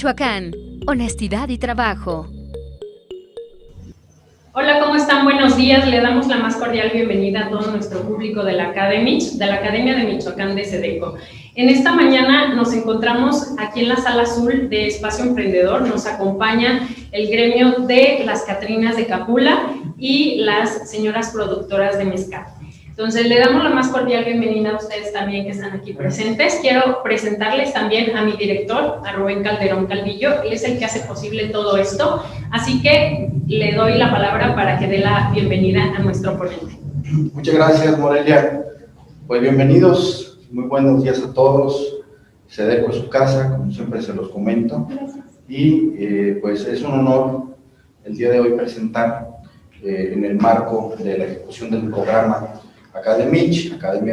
Michoacán, honestidad y trabajo. Hola, ¿cómo están? Buenos días. Le damos la más cordial bienvenida a todo nuestro público de la Academia de Michoacán de SEDECO. En esta mañana nos encontramos aquí en la Sala Azul de Espacio Emprendedor. Nos acompaña el gremio de las Catrinas de Capula y las señoras productoras de mezcal. Entonces, le damos la más cordial bienvenida a ustedes también que están aquí presentes. Quiero presentarles también a mi director, a Rubén Calderón Calvillo. Él es el que hace posible todo esto. Así que le doy la palabra para que dé la bienvenida a nuestro ponente. Muchas gracias, Morelia. Pues bienvenidos, muy buenos días a todos. SEDECO es su casa, como siempre se los comento. Gracias. Y pues es un honor el día de hoy presentar en el marco de la ejecución del programa Academia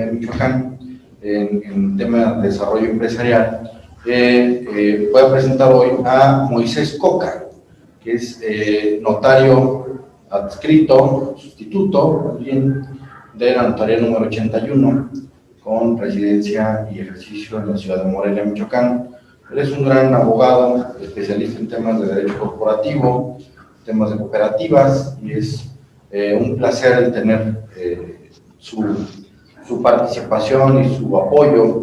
de Michoacán, en tema de desarrollo empresarial. Voy a presentar hoy a Moisés Coca, que es notario adscrito, sustituto, bien, de la notaría número 81, con residencia y ejercicio en la ciudad de Morelia, Michoacán. Él es un gran abogado, especialista en temas de derecho corporativo, temas de cooperativas, y es un placer el tener su participación y su apoyo,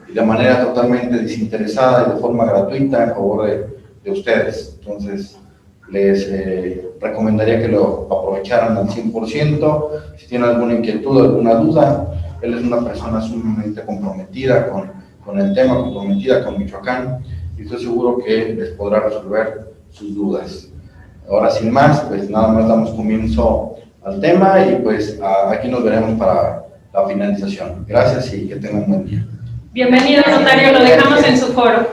y de manera totalmente desinteresada y de forma gratuita en favor de ustedes. Entonces, les recomendaría que lo aprovecharan al 100%. Si tienen alguna inquietud, alguna duda, él es una persona sumamente comprometida con el tema, comprometida con Michoacán, y estoy seguro que les podrá resolver sus dudas. Ahora, sin más, pues nada más damos comienzo al tema y pues aquí nos veremos para la finalización. Gracias y que tengan un buen día. Bienvenido, notario, lo dejamos en su foro.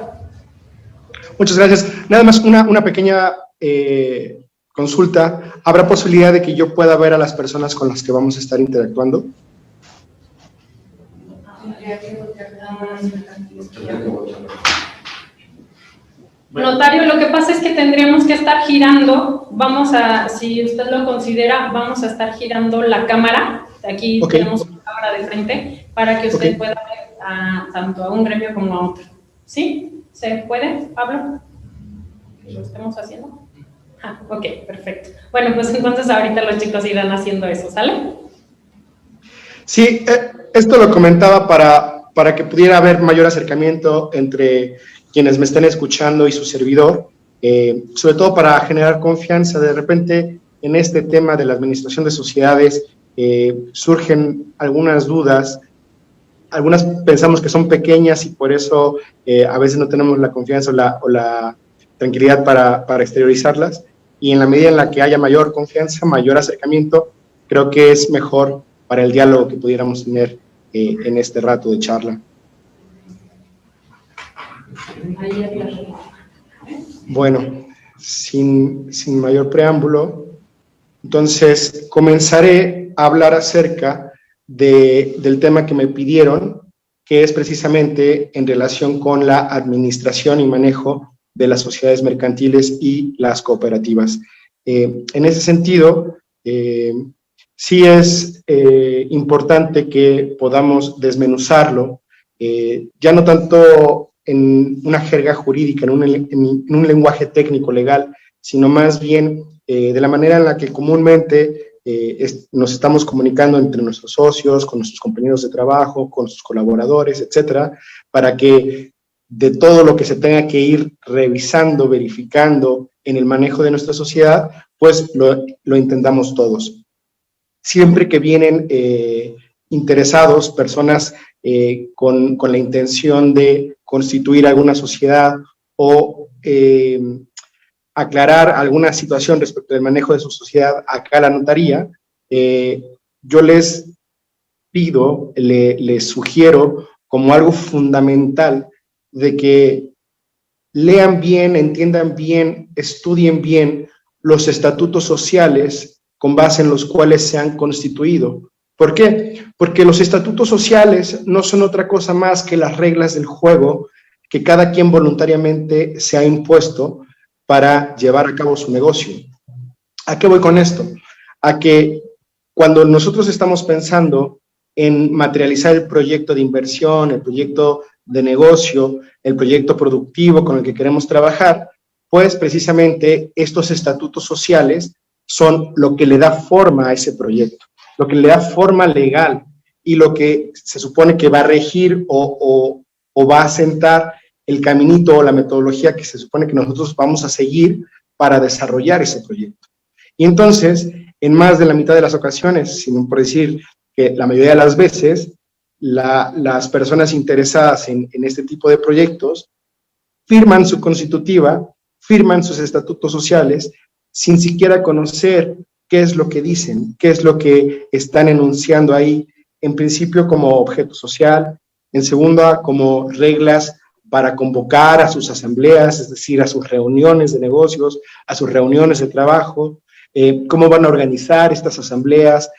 Muchas gracias. Nada más una pequeña consulta. ¿Habrá posibilidad de que yo pueda ver a las personas con las que vamos a estar interactuando? Notario, lo que pasa es que tendríamos que estar girando, si usted lo considera, vamos a estar girando la cámara. Aquí tenemos una cámara de frente para que usted pueda ver tanto a un gremio como a otro. ¿Sí? ¿Se puede, Pablo? ¿Lo estamos haciendo? Ok, perfecto. Bueno, pues entonces ahorita los chicos irán haciendo eso, ¿sale? Sí, esto lo comentaba para que pudiera haber mayor acercamiento entre quienes me estén escuchando y su servidor, sobre todo para generar confianza. De repente, en este tema de la administración de sociedades, surgen algunas dudas. Algunas pensamos que son pequeñas y por eso a veces no tenemos la confianza o la tranquilidad para exteriorizarlas, y en la medida en la que haya mayor confianza, mayor acercamiento, creo que es mejor para el diálogo que pudiéramos tener en este rato de charla. Bueno, sin mayor preámbulo, entonces comenzaré a hablar acerca del tema que me pidieron, que es precisamente en relación con la administración y manejo de las sociedades mercantiles y las cooperativas. En ese sentido, sí es importante que podamos desmenuzarlo, ya no tanto en una jerga jurídica, en un lenguaje técnico legal, sino más bien de la manera en la que comúnmente nos estamos comunicando entre nuestros socios, con nuestros compañeros de trabajo, con sus colaboradores, etcétera, para que de todo lo que se tenga que ir revisando, verificando en el manejo de nuestra sociedad, pues lo entendamos todos. Siempre que vienen interesados, personas con la intención de constituir alguna sociedad o aclarar alguna situación respecto del manejo de su sociedad acá a la notaría, yo les pido, les sugiero como algo fundamental de que lean bien, entiendan bien, estudien bien los estatutos sociales con base en los cuales se han constituido. ¿Por qué? Porque los estatutos sociales no son otra cosa más que las reglas del juego que cada quien voluntariamente se ha impuesto para llevar a cabo su negocio. ¿A qué voy con esto? A que cuando nosotros estamos pensando en materializar el proyecto de inversión, el proyecto de negocio, el proyecto productivo con el que queremos trabajar, pues precisamente estos estatutos sociales son lo que le da forma a ese proyecto, lo que le da forma legal y lo que se supone que va a regir o va a sentar el caminito o la metodología que se supone que nosotros vamos a seguir para desarrollar ese proyecto. Y entonces, en más de la mitad de las ocasiones, sin por decir que la mayoría de las veces, las personas interesadas en este tipo de proyectos firman su constitutiva, firman sus estatutos sociales, sin siquiera conocer qué es lo que dicen, qué es lo que están enunciando ahí, en principio como objeto social, en segunda como reglas para convocar a sus asambleas, es decir, a sus reuniones de negocios, a sus reuniones de trabajo, cómo van a organizar estas asambleas,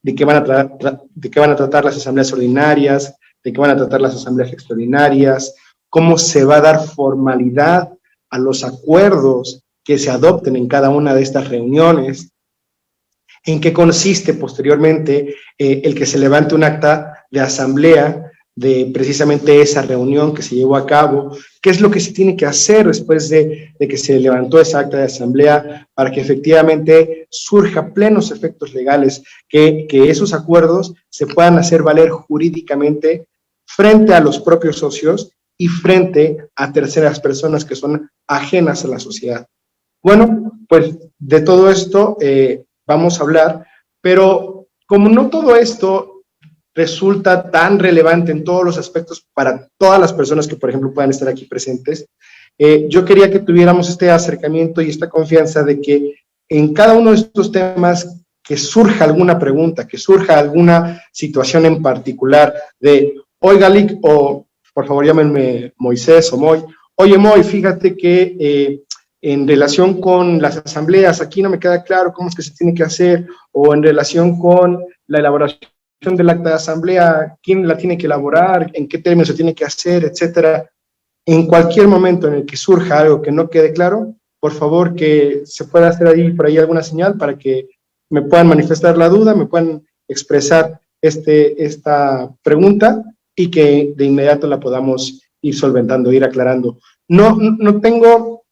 de qué van a tratar las asambleas ordinarias, de qué van a tratar las asambleas extraordinarias, cómo se va a dar formalidad a los acuerdos que se adopten en cada una de estas reuniones, en qué consiste posteriormente el que se levante un acta de asamblea de precisamente esa reunión que se llevó a cabo, qué es lo que se tiene que hacer después de que se levantó esa acta de asamblea para que efectivamente surja plenos efectos legales, que esos acuerdos se puedan hacer valer jurídicamente frente a los propios socios y frente a terceras personas que son ajenas a la sociedad. Bueno, pues de todo esto vamos a hablar, pero como no todo esto resulta tan relevante en todos los aspectos para todas las personas que, por ejemplo, puedan estar aquí presentes, yo quería que tuviéramos este acercamiento y esta confianza de que en cada uno de estos temas que surja alguna pregunta, que surja alguna situación en particular de, oiga, Lic, o por favor llámenme Moisés o Moy, oye Moy, fíjate que en relación con las asambleas, aquí no me queda claro cómo es que se tiene que hacer, o en relación con la elaboración del acta de asamblea, quién la tiene que elaborar, en qué términos se tiene que hacer, etcétera. En cualquier momento en el que surja algo que no quede claro, por favor que se pueda hacer ahí por ahí alguna señal para que me puedan manifestar la duda, me puedan expresar esta pregunta y que de inmediato la podamos ir solventando, ir aclarando. No tengo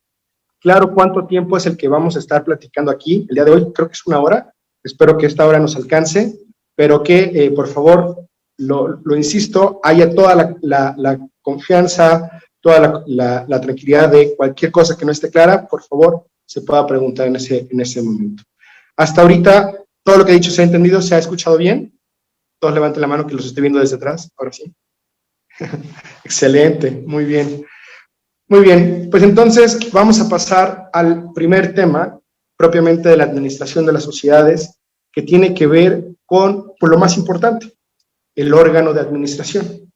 claro cuánto tiempo es el que vamos a estar platicando aquí. El día de hoy creo que es 1 hora. Espero que esta hora nos alcance, pero que, por favor, lo insisto, haya toda la confianza, toda la tranquilidad de cualquier cosa que no esté clara, por favor, se pueda preguntar en ese momento. Hasta ahorita, todo lo que he dicho se ha entendido, se ha escuchado bien. Todos levanten la mano que los estoy viendo desde atrás, ahora sí. Excelente, muy bien. Muy bien, pues entonces vamos a pasar al primer tema, propiamente de la administración de las sociedades, que tiene que ver con lo más importante, el órgano de administración.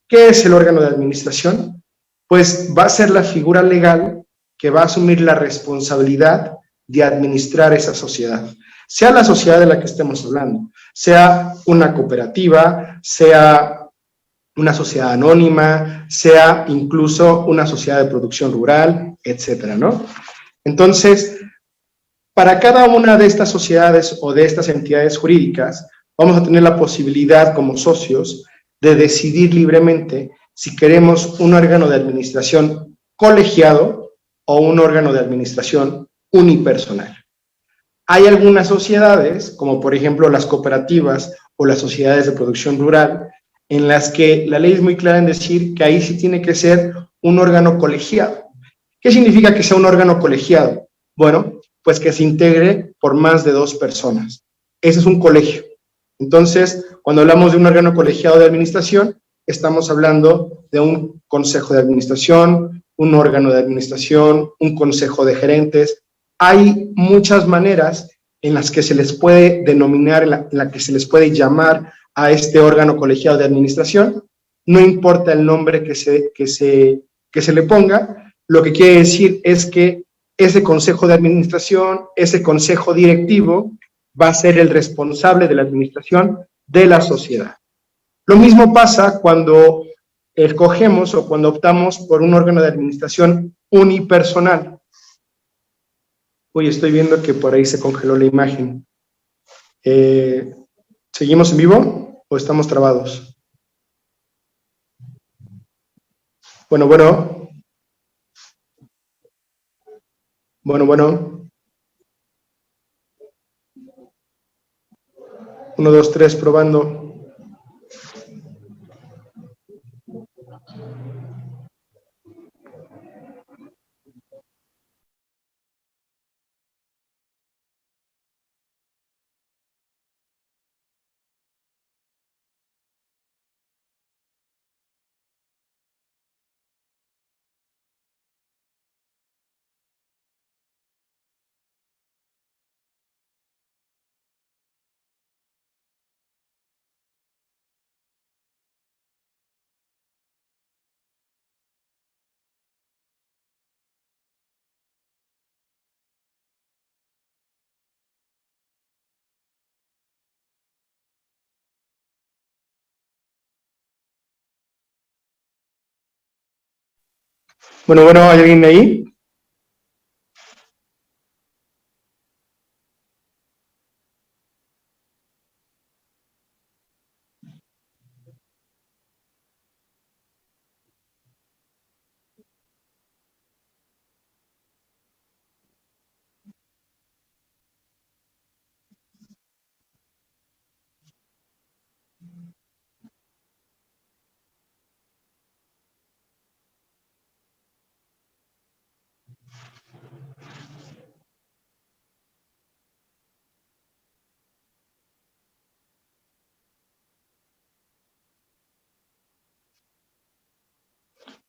¿Qué es el órgano de administración? Pues va a ser la figura legal que va a asumir la responsabilidad de administrar esa sociedad, sea la sociedad de la que estemos hablando, sea una cooperativa, sea una sociedad anónima, sea incluso una sociedad de producción rural, etcétera, ¿no? Entonces, para cada una de estas sociedades o de estas entidades jurídicas, vamos a tener la posibilidad como socios de decidir libremente si queremos un órgano de administración colegiado o un órgano de administración unipersonal. Hay algunas sociedades, como por ejemplo las cooperativas o las sociedades de producción rural, en las que la ley es muy clara en decir que ahí sí tiene que ser un órgano colegiado. ¿Qué significa que sea un órgano colegiado? Bueno, pues que se integre por más de 2 personas. Ese es un colegio. Entonces, cuando hablamos de un órgano colegiado de administración, estamos hablando de un consejo de administración, un órgano de administración, un consejo de gerentes. Hay muchas maneras en las que se les puede denominar, en la que se les puede llamar a este órgano colegiado de administración. No importa el nombre que se le ponga, lo que quiere decir es que ese consejo de administración, ese consejo directivo, va a ser el responsable de la administración de la sociedad. Lo mismo pasa cuando escogemos o cuando optamos por un órgano de administración unipersonal. Uy, estoy viendo que por ahí se congeló la imagen. ¿Seguimos en vivo? ¿O estamos trabados? Bueno, bueno. Bueno, bueno. 1, 2, 3, probando. Bueno, bueno, ¿hay alguien ahí?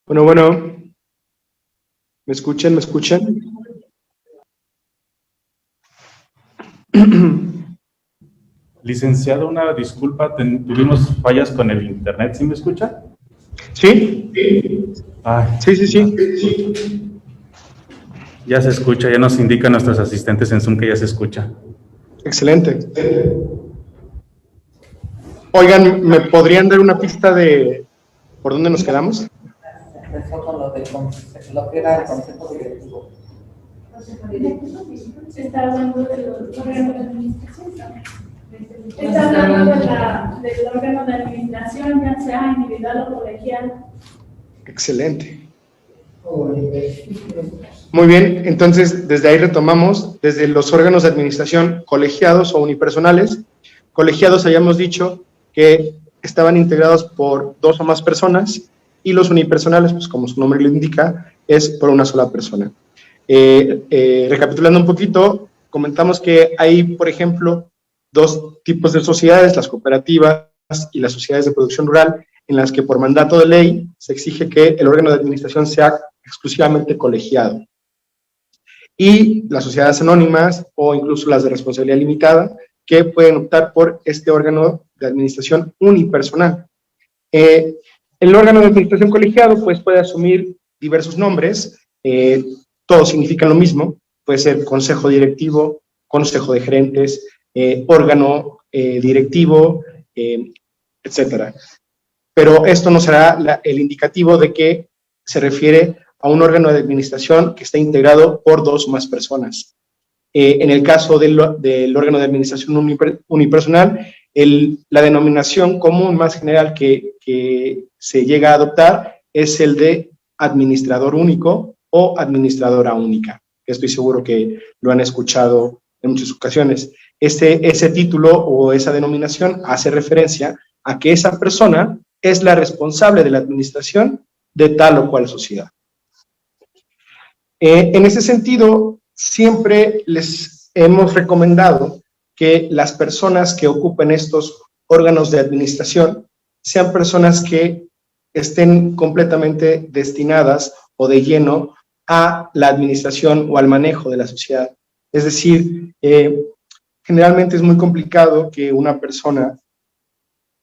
Bueno, bueno. ¿Me escuchan? ¿Me escuchan? Licenciado, una disculpa, tuvimos fallas con el internet, ¿sí me escucha? ¿Sí? Ay, Sí. ya se escucha, ya nos indican nuestros asistentes en Zoom que ya se escucha. Excelente. Oigan, ¿me podrían dar una pista de por dónde nos quedamos? Empezó con lo que era el concepto directivo. Está hablando de los órganos de administración. Está hablando del órgano de administración, ya sea individual o colegial. Excelente. Muy bien, entonces desde ahí retomamos, desde los órganos de administración colegiados o unipersonales. Colegiados hayamos dicho que estaban integrados por 2 o más personas, y los unipersonales, pues como su nombre lo indica, es por una sola persona. Recapitulando un poquito, comentamos que hay, por ejemplo, 2 tipos de sociedades, las cooperativas y las sociedades de producción rural, en las que por mandato de ley se exige que el órgano de administración sea exclusivamente colegiado. Y las sociedades anónimas o incluso las de responsabilidad limitada, que pueden optar por este órgano de administración unipersonal. El órgano de administración colegiado pues, puede asumir diversos nombres, todos significan lo mismo, puede ser consejo directivo, consejo de gerentes, órgano directivo, etcétera. Pero esto no será el indicativo de que se refiere a un órgano de administración que está integrado por 2 o más personas. En el caso del órgano de administración unipersonal, la denominación común más general que se llega a adoptar es el de administrador único o administradora única, que estoy seguro que lo han escuchado en muchas ocasiones. Ese título o esa denominación hace referencia a que esa persona es la responsable de la administración de tal o cual sociedad. En ese sentido, siempre les hemos recomendado que las personas que ocupen estos órganos de administración sean personas que estén completamente destinadas o de lleno a la administración o al manejo de la sociedad. Es decir, generalmente es muy complicado que una persona,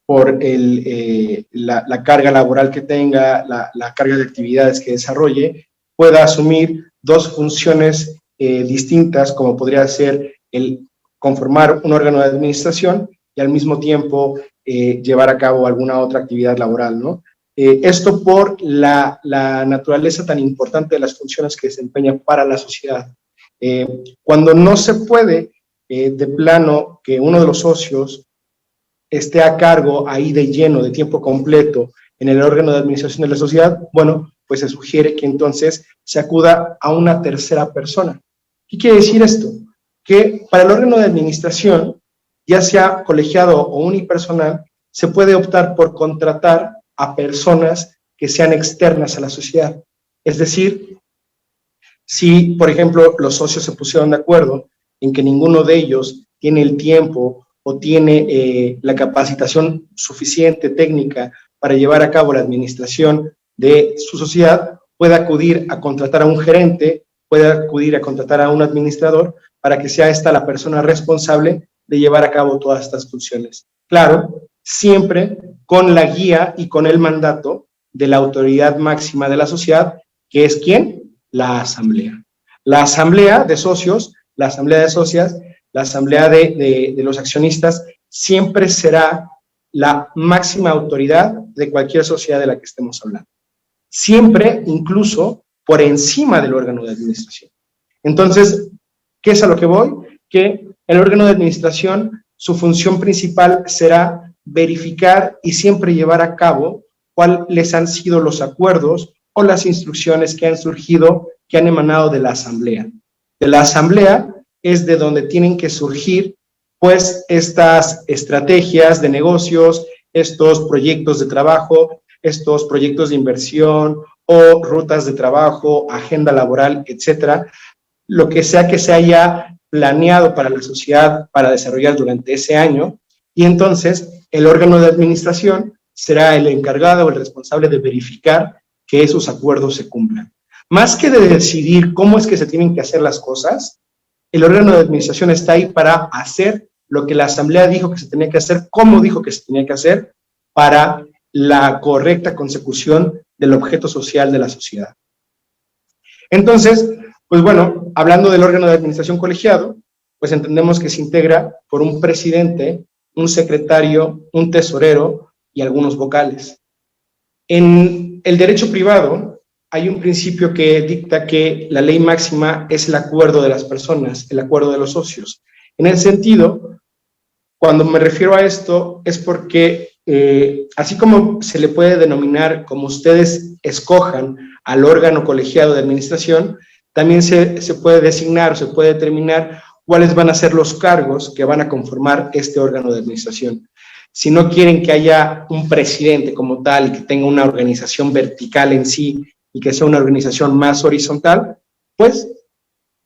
por la carga laboral que tenga, la carga de actividades que desarrolle, pueda asumir 2 funciones distintas, como podría ser el conformar un órgano de administración y al mismo tiempo llevar a cabo alguna otra actividad laboral, ¿no? Esto por la naturaleza tan importante de las funciones que desempeña para la sociedad. Cuando no se puede de plano que uno de los socios esté a cargo ahí de lleno, de tiempo completo, en el órgano de administración de la sociedad, bueno, pues se sugiere que entonces se acuda a una tercera persona. ¿Qué quiere decir esto? Que para el órgano de administración, ya sea colegiado o unipersonal, se puede optar por contratar a personas que sean externas a la sociedad. Es decir, si, por ejemplo, los socios se pusieron de acuerdo en que ninguno de ellos tiene el tiempo o tiene la capacitación suficiente técnica para llevar a cabo la administración de su sociedad, puede acudir a contratar a un gerente, puede acudir a contratar a un administrador para que sea esta la persona responsable de llevar a cabo todas estas funciones. Claro, siempre con la guía y con el mandato de la autoridad máxima de la sociedad, que es ¿quién? La asamblea. La asamblea de socios, la asamblea de socias, la asamblea de los accionistas siempre será la máxima autoridad de cualquier sociedad de la que estemos hablando. Siempre, incluso, por encima del órgano de administración. Entonces, ¿qué es a lo que voy? Que el órgano de administración, su función principal será verificar y siempre llevar a cabo cuáles han sido los acuerdos o las instrucciones que han surgido, que han emanado de la asamblea. De la asamblea es de donde tienen que surgir, pues, estas estrategias de negocios, estos proyectos de trabajo, estos proyectos de inversión o rutas de trabajo, agenda laboral, etcétera, lo que sea que se haya planeado para la sociedad para desarrollar durante ese año, y entonces el órgano de administración será el encargado o el responsable de verificar que esos acuerdos se cumplan. Más que de decidir cómo es que se tienen que hacer las cosas, el órgano de administración está ahí para hacer lo que la asamblea dijo que se tenía que hacer, cómo dijo que se tenía que hacer, para la correcta consecución del objeto social de la sociedad. Entonces, pues bueno, hablando del órgano de administración colegiado, pues entendemos que se integra por un presidente, un secretario, un tesorero y algunos vocales. En el derecho privado hay un principio que dicta que la ley máxima es el acuerdo de las personas, el acuerdo de los socios. En el sentido, cuando me refiero a esto, es porque así como se le puede denominar como ustedes escojan al órgano colegiado de administración, también se puede designar, se puede determinar cuáles van a ser los cargos que van a conformar este órgano de administración. Si no quieren que haya un presidente como tal y que tenga una organización vertical en sí y que sea una organización más horizontal, pues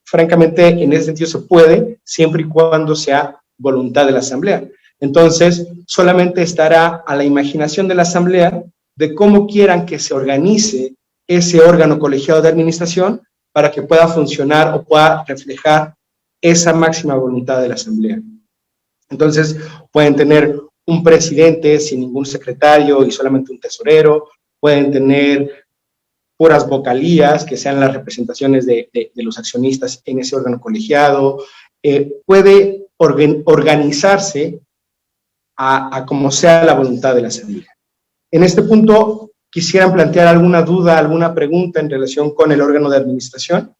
francamente en ese sentido se puede, siempre y cuando sea voluntad de la asamblea. Entonces, solamente estará a la imaginación de la asamblea de cómo quieran que se organice ese órgano colegiado de administración para que pueda funcionar o pueda reflejar esa máxima voluntad de la asamblea. Entonces, pueden tener un presidente sin ningún secretario y solamente un tesorero, pueden tener puras vocalías, que sean las representaciones de los accionistas en ese órgano colegiado, puede organizarse a como sea la voluntad de la asamblea. En este punto, ¿quisieran plantear alguna duda, alguna pregunta en relación con el órgano de administración?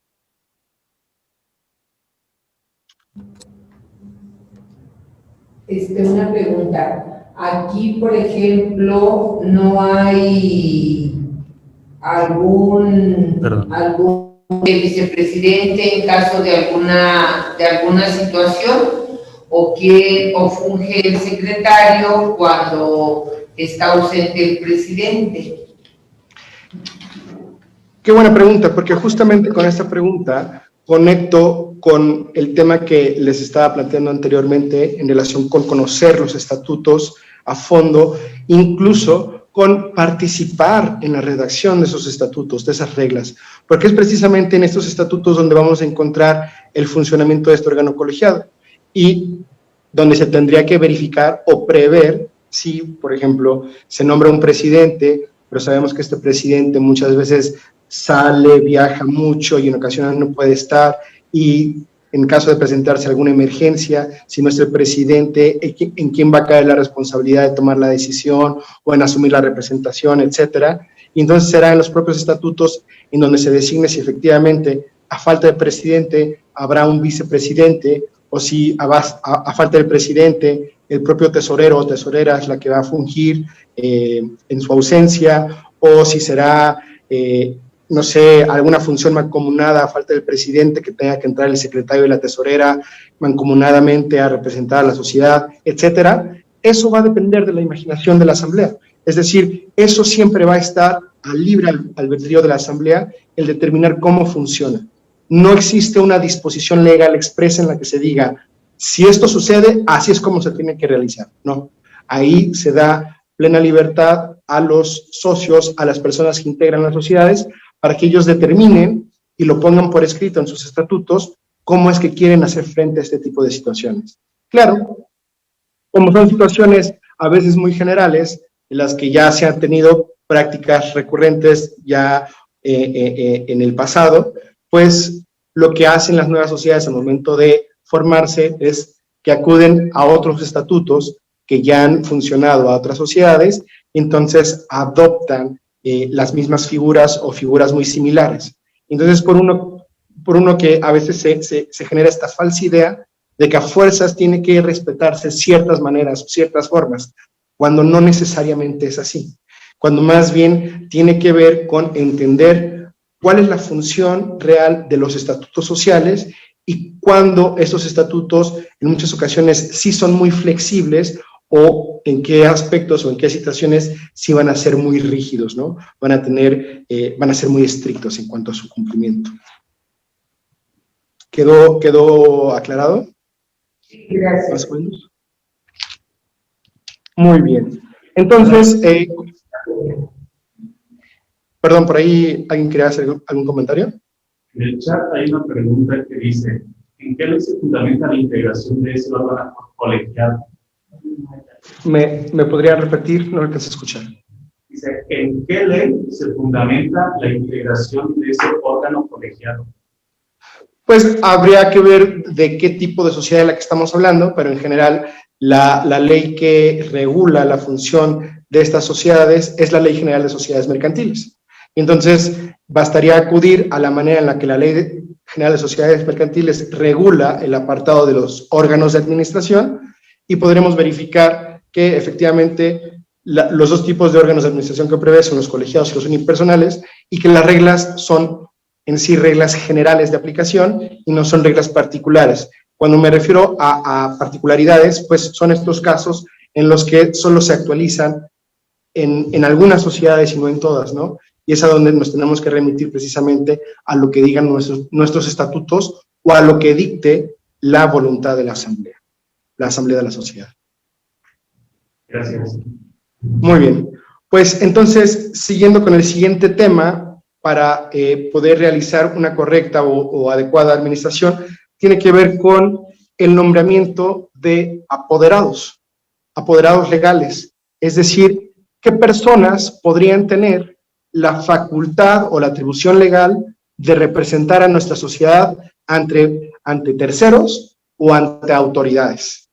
Una pregunta. Aquí, por ejemplo, no hay algún vicepresidente en caso de alguna situación, o funge el secretario cuando está ausente el presidente. Qué buena pregunta, porque justamente con esta pregunta conecto con el tema que les estaba planteando anteriormente en relación con conocer los estatutos a fondo, incluso con participar en la redacción de esos estatutos, de esas reglas, porque es precisamente en estos estatutos donde vamos a encontrar el funcionamiento de este órgano colegiado y donde se tendría que verificar o prever si, por ejemplo, se nombra un presidente, pero sabemos que este presidente muchas veces sale, viaja mucho y en ocasiones no puede estar, y en caso de presentarse alguna emergencia, si no es el presidente, en quién va a caer la responsabilidad de tomar la decisión o en asumir la representación, etcétera. Y entonces será en los propios estatutos en donde se designe si efectivamente a falta de presidente habrá un vicepresidente, o si a falta del presidente el propio tesorero o tesorera es la que va a fungir en su ausencia, o si será, no sé, alguna función mancomunada a falta del presidente, que tenga que entrar el secretario y la tesorera mancomunadamente a representar a la sociedad, etcétera. Eso va a depender de la imaginación de la Asamblea. Es decir, eso siempre va a estar al libre albedrío de la Asamblea, el determinar cómo funciona. No existe una disposición legal expresa en la que se diga, si esto sucede, así es como se tiene que realizar. No, ahí se da plena libertad a los socios, a las personas que integran las sociedades, para que ellos determinen y lo pongan por escrito en sus estatutos, cómo es que quieren hacer frente a este tipo de situaciones. Claro, como son situaciones a veces muy generales, en las que ya se han tenido prácticas recurrentes ya en el pasado, pues lo que hacen las nuevas sociedades al momento de formarse es que acuden a otros estatutos que ya han funcionado a otras sociedades, y entonces adoptan las mismas figuras o figuras muy similares. Entonces, por uno que a veces se genera esta falsa idea de que a fuerzas tiene que respetarse ciertas maneras, ciertas formas, cuando no necesariamente es así, cuando más bien tiene que ver con entender cuál es la función real de los estatutos sociales y cuando esos estatutos en muchas ocasiones sí son muy flexibles o en qué aspectos o en qué situaciones sí van a ser muy rígidos, ¿no? Van a ser muy estrictos en cuanto a su cumplimiento. ¿Quedó aclarado? Gracias. ¿Más o menos? Muy bien. Entonces, perdón, por ahí alguien quería hacer algún comentario. En el chat hay una pregunta que dice, ¿en qué ley se fundamenta la integración de ese órgano colegiado? ¿Me podría repetir? No alcancé a escuchar. Dice, ¿en qué ley se fundamenta la integración de ese órgano colegiado? Pues habría que ver de qué tipo de sociedad es la que estamos hablando, pero en general la ley que regula la función de estas sociedades es la Ley General de Sociedades Mercantiles. Entonces, bastaría acudir a la manera en la que la Ley General de Sociedades Mercantiles regula el apartado de los órganos de administración y podremos verificar que efectivamente los dos tipos de órganos de administración que prevé son los colegiados y los unipersonales, y que las reglas son en sí reglas generales de aplicación y no son reglas particulares. Cuando me refiero a particularidades, pues son estos casos en los que solo se actualizan en algunas sociedades y no en todas, ¿no? Y es a donde nos tenemos que remitir precisamente a lo que digan nuestros estatutos o a lo que dicte la voluntad de la Asamblea de la sociedad. Gracias. Muy bien. Pues entonces, siguiendo con el siguiente tema, para poder realizar una correcta o adecuada administración, tiene que ver con el nombramiento de apoderados legales, es decir, qué personas podrían tener la facultad o la atribución legal de representar a nuestra sociedad ante terceros o ante autoridades.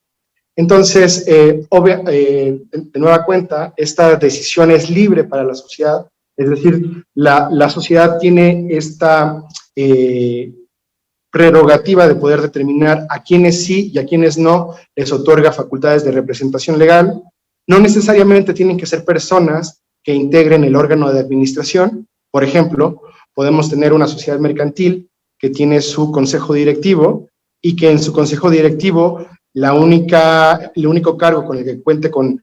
Entonces, de nueva cuenta, esta decisión es libre para la sociedad, es decir, la sociedad tiene esta prerrogativa de poder determinar a quienes sí y a quienes no les otorga facultades de representación legal. No necesariamente tienen que ser personas que integren el órgano de administración. Por ejemplo, podemos tener una sociedad mercantil que tiene su consejo directivo y que en su consejo directivo el único cargo con el que cuente con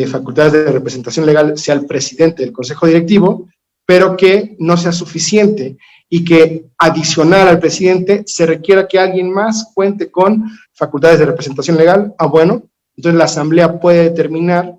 facultades de representación legal sea el presidente del consejo directivo, pero que no sea suficiente y que adicional al presidente se requiera que alguien más cuente con facultades de representación legal. Bueno, entonces la Asamblea puede determinar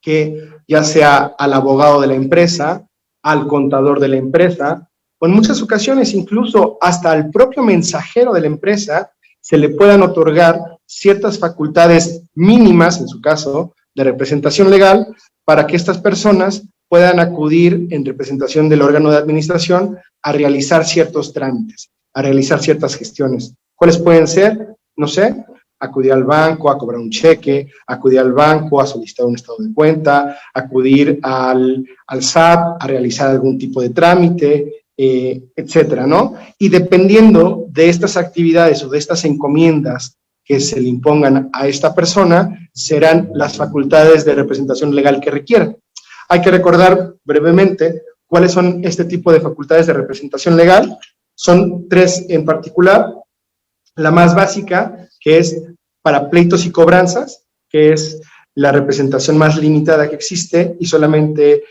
que ya sea al abogado de la empresa, al contador de la empresa, o en muchas ocasiones incluso hasta al propio mensajero de la empresa, se le puedan otorgar ciertas facultades mínimas, en su caso, de representación legal, para que estas personas puedan acudir en representación del órgano de administración a realizar ciertos trámites, a realizar ciertas gestiones. ¿Cuáles pueden ser? No sé, acudir al banco a cobrar un cheque, acudir al banco a solicitar un estado de cuenta, acudir al SAT a realizar algún tipo de trámite, etcétera, ¿no? Y dependiendo de estas actividades o de estas encomiendas que se le impongan a esta persona serán las facultades de representación legal que requieran. Hay que recordar brevemente cuáles son este tipo de facultades de representación legal. Son 3 en particular. La más básica, que es para pleitos y cobranzas, que es la representación más limitada que existe y solamente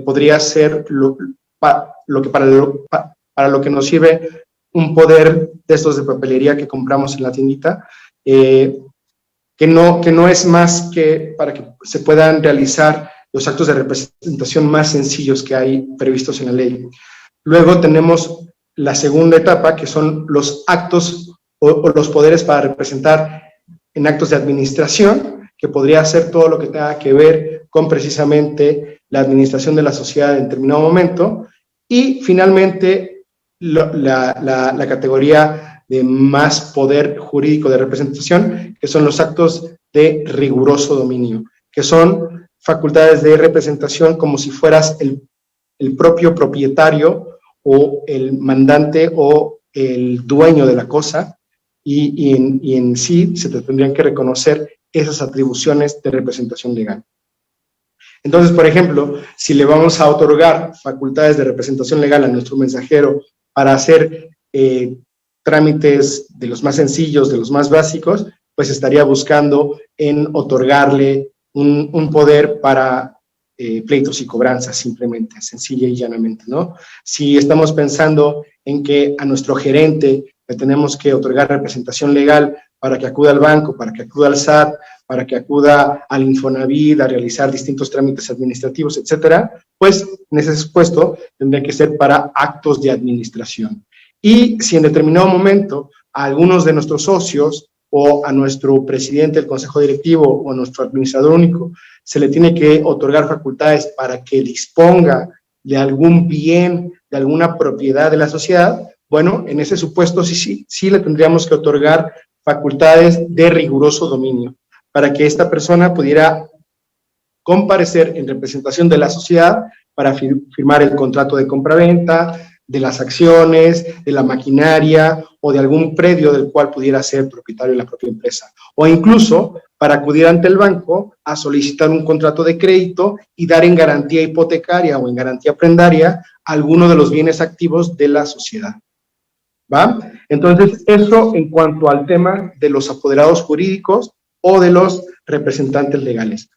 podría ser para lo que nos sirve un poder de estos de papelería que compramos en la tiendita, que no es más que para que se puedan realizar los actos de representación más sencillos que hay previstos en la ley. Luego tenemos la segunda etapa, que son los actos o los poderes para representar en actos de administración, que podría ser todo lo que tenga que ver con precisamente la administración de la sociedad en determinado momento. Y finalmente, la categoría de más poder jurídico de representación, que son los actos de riguroso dominio, que son facultades de representación como si fueras el propio propietario o el mandante o el dueño de la cosa, y en sí se te tendrían que reconocer esas atribuciones de representación legal. Entonces, por ejemplo, si le vamos a otorgar facultades de representación legal a nuestro mensajero para hacer trámites de los más sencillos, de los más básicos, pues estaría buscando en otorgarle un poder para pleitos y cobranzas, simplemente, sencilla y llanamente, ¿no? Si estamos pensando en que a nuestro gerente le tenemos que otorgar representación legal para que acuda al banco, para que acuda al SAT, para que acuda al Infonavit a realizar distintos trámites administrativos, etcétera, pues en ese supuesto tendría que ser para actos de administración. Y si en determinado momento a algunos de nuestros socios o a nuestro presidente del consejo directivo o a nuestro administrador único se le tiene que otorgar facultades para que disponga de algún bien, de alguna propiedad de la sociedad, bueno, en ese supuesto sí le tendríamos que otorgar facultades de riguroso dominio, para que esta persona pudiera comparecer en representación de la sociedad para firmar el contrato de compraventa, de las acciones, de la maquinaria o de algún predio del cual pudiera ser propietario la propia empresa. O incluso para acudir ante el banco a solicitar un contrato de crédito y dar en garantía hipotecaria o en garantía prendaria alguno de los bienes activos de la sociedad. ¿Va? Entonces, eso en cuanto al tema de los apoderados jurídicos o de los representantes legales.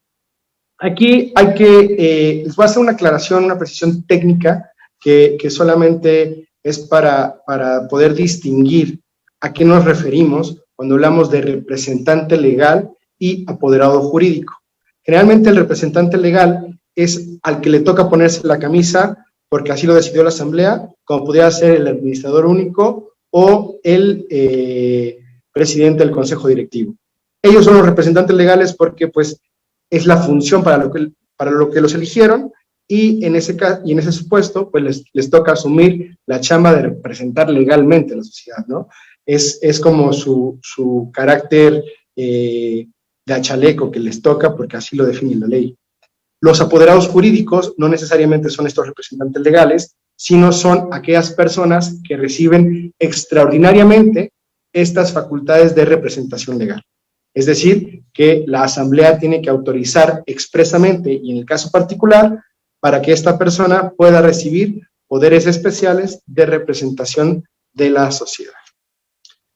Aquí hay que, les voy a hacer una aclaración, una precisión técnica que solamente es para poder distinguir a qué nos referimos cuando hablamos de representante legal y apoderado jurídico. Generalmente el representante legal es al que le toca ponerse la camisa porque así lo decidió la asamblea, como pudiera ser el administrador único o el presidente del consejo directivo. Ellos son los representantes legales porque pues es la función para lo que los eligieron, y en ese supuesto pues les toca asumir la chamba de representar legalmente a la sociedad, ¿no? Es como su carácter de achaleco que les toca porque así lo define la ley. Los apoderados jurídicos no necesariamente son estos representantes legales, sino son aquellas personas que reciben extraordinariamente estas facultades de representación legal. Es decir, que la asamblea tiene que autorizar expresamente y en el caso particular para que esta persona pueda recibir poderes especiales de representación de la sociedad.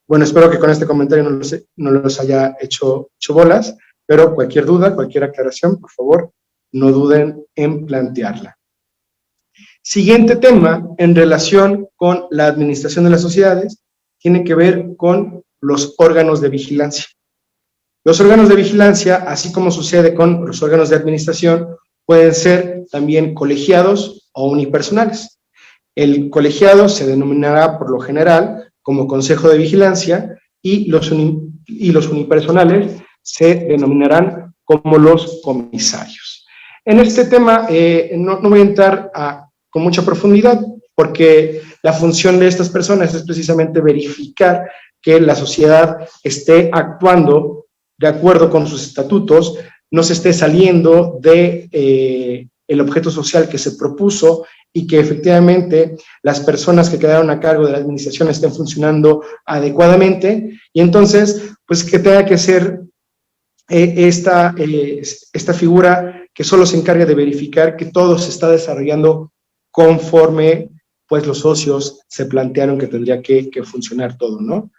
Bueno, espero que con este comentario no los haya hecho bolas, pero cualquier duda, cualquier aclaración, por favor, no duden en plantearla. Siguiente tema en relación con la administración de las sociedades tiene que ver con los órganos de vigilancia. Los órganos de vigilancia, así como sucede con los órganos de administración, pueden ser también colegiados o unipersonales. El colegiado se denominará por lo general como consejo de vigilancia y los unipersonales se denominarán como los comisarios. En este tema no voy a entrar con mucha profundidad porque la función de estas personas es precisamente verificar que la sociedad esté actuando de acuerdo con sus estatutos, no se esté saliendo de el objeto social que se propuso y que efectivamente las personas que quedaron a cargo de la administración estén funcionando adecuadamente, y entonces pues que tenga que ser esta figura que solo se encarga de verificar que todo se está desarrollando conforme pues los socios se plantearon que tendría que funcionar todo, ¿no?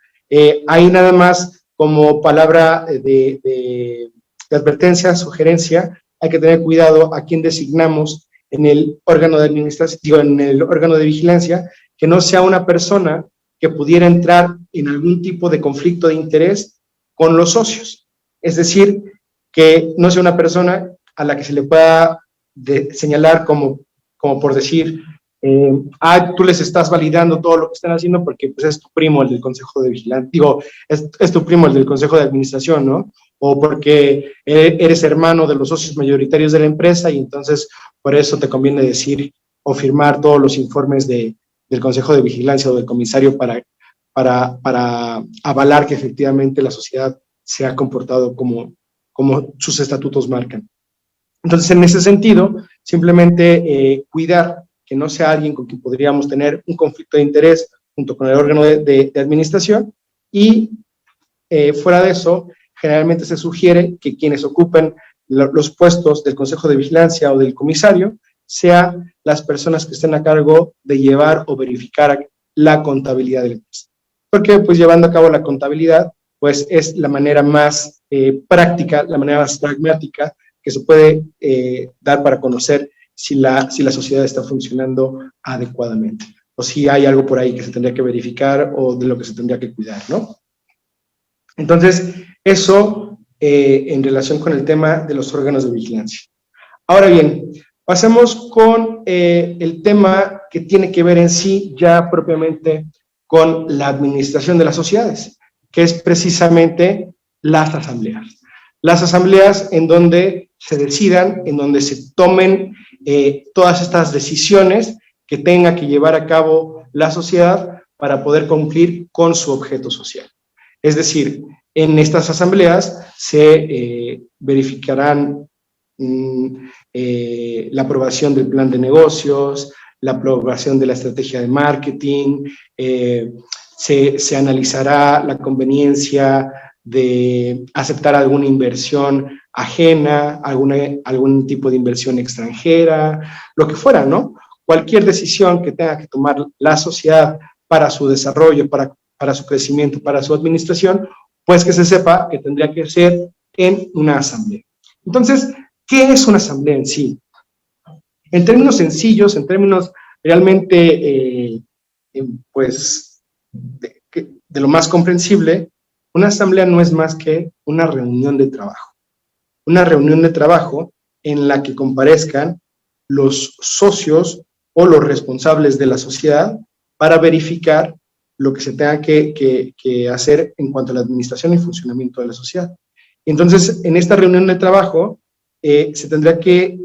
Ahí nada más como palabra de advertencia, sugerencia, hay que tener cuidado a quién designamos en el órgano de administración, digo, en el órgano de vigilancia, que no sea una persona que pudiera entrar en algún tipo de conflicto de interés con los socios. Es decir, que no sea una persona a la que se le pueda señalar como por decir, tú les estás validando todo lo que están haciendo porque pues, es tu primo el del Consejo de Vigilancia, digo, es tu primo el del Consejo de Administración, ¿no? O porque eres hermano de los socios mayoritarios de la empresa y entonces por eso te conviene decir o firmar todos los informes del Consejo de Vigilancia o del comisario para avalar que efectivamente la sociedad se ha comportado como sus estatutos marcan. Entonces, en ese sentido, simplemente cuidar que no sea alguien con quien podríamos tener un conflicto de interés junto con el órgano de administración y fuera de eso, generalmente se sugiere que quienes ocupen los puestos del Consejo de Vigilancia o del comisario sean las personas que estén a cargo de llevar o verificar la contabilidad de la empresa. Porque pues llevando a cabo la contabilidad, pues es la manera más práctica, la manera más pragmática que se puede dar para conocer si la sociedad está funcionando adecuadamente, o si hay algo por ahí que se tendría que verificar o de lo que se tendría que cuidar, ¿no? Entonces, eso en relación con el tema de los órganos de vigilancia. Ahora bien, pasemos con el tema que tiene que ver en sí ya propiamente con la administración de las sociedades, que es precisamente las asambleas. Las asambleas en donde se decidan, en donde se tomen todas estas decisiones que tenga que llevar a cabo la sociedad para poder cumplir con su objeto social. Es decir, en estas asambleas se verificarán la aprobación del plan de negocios, la aprobación de la estrategia de marketing, se analizará la conveniencia de aceptar alguna inversión ajena, algún tipo de inversión extranjera, lo que fuera, ¿no? Cualquier decisión que tenga que tomar la sociedad para su desarrollo, para su crecimiento, para su administración, pues que se sepa que tendría que ser en una asamblea. Entonces, ¿qué es una asamblea en sí? En términos sencillos, en términos realmente, pues, de lo más comprensible, una asamblea no es más que una reunión de trabajo. Una reunión de trabajo en la que comparezcan los socios o los responsables de la sociedad para verificar lo que se tenga que hacer en cuanto a la administración y funcionamiento de la sociedad. Entonces, en esta reunión de trabajo se tendrá que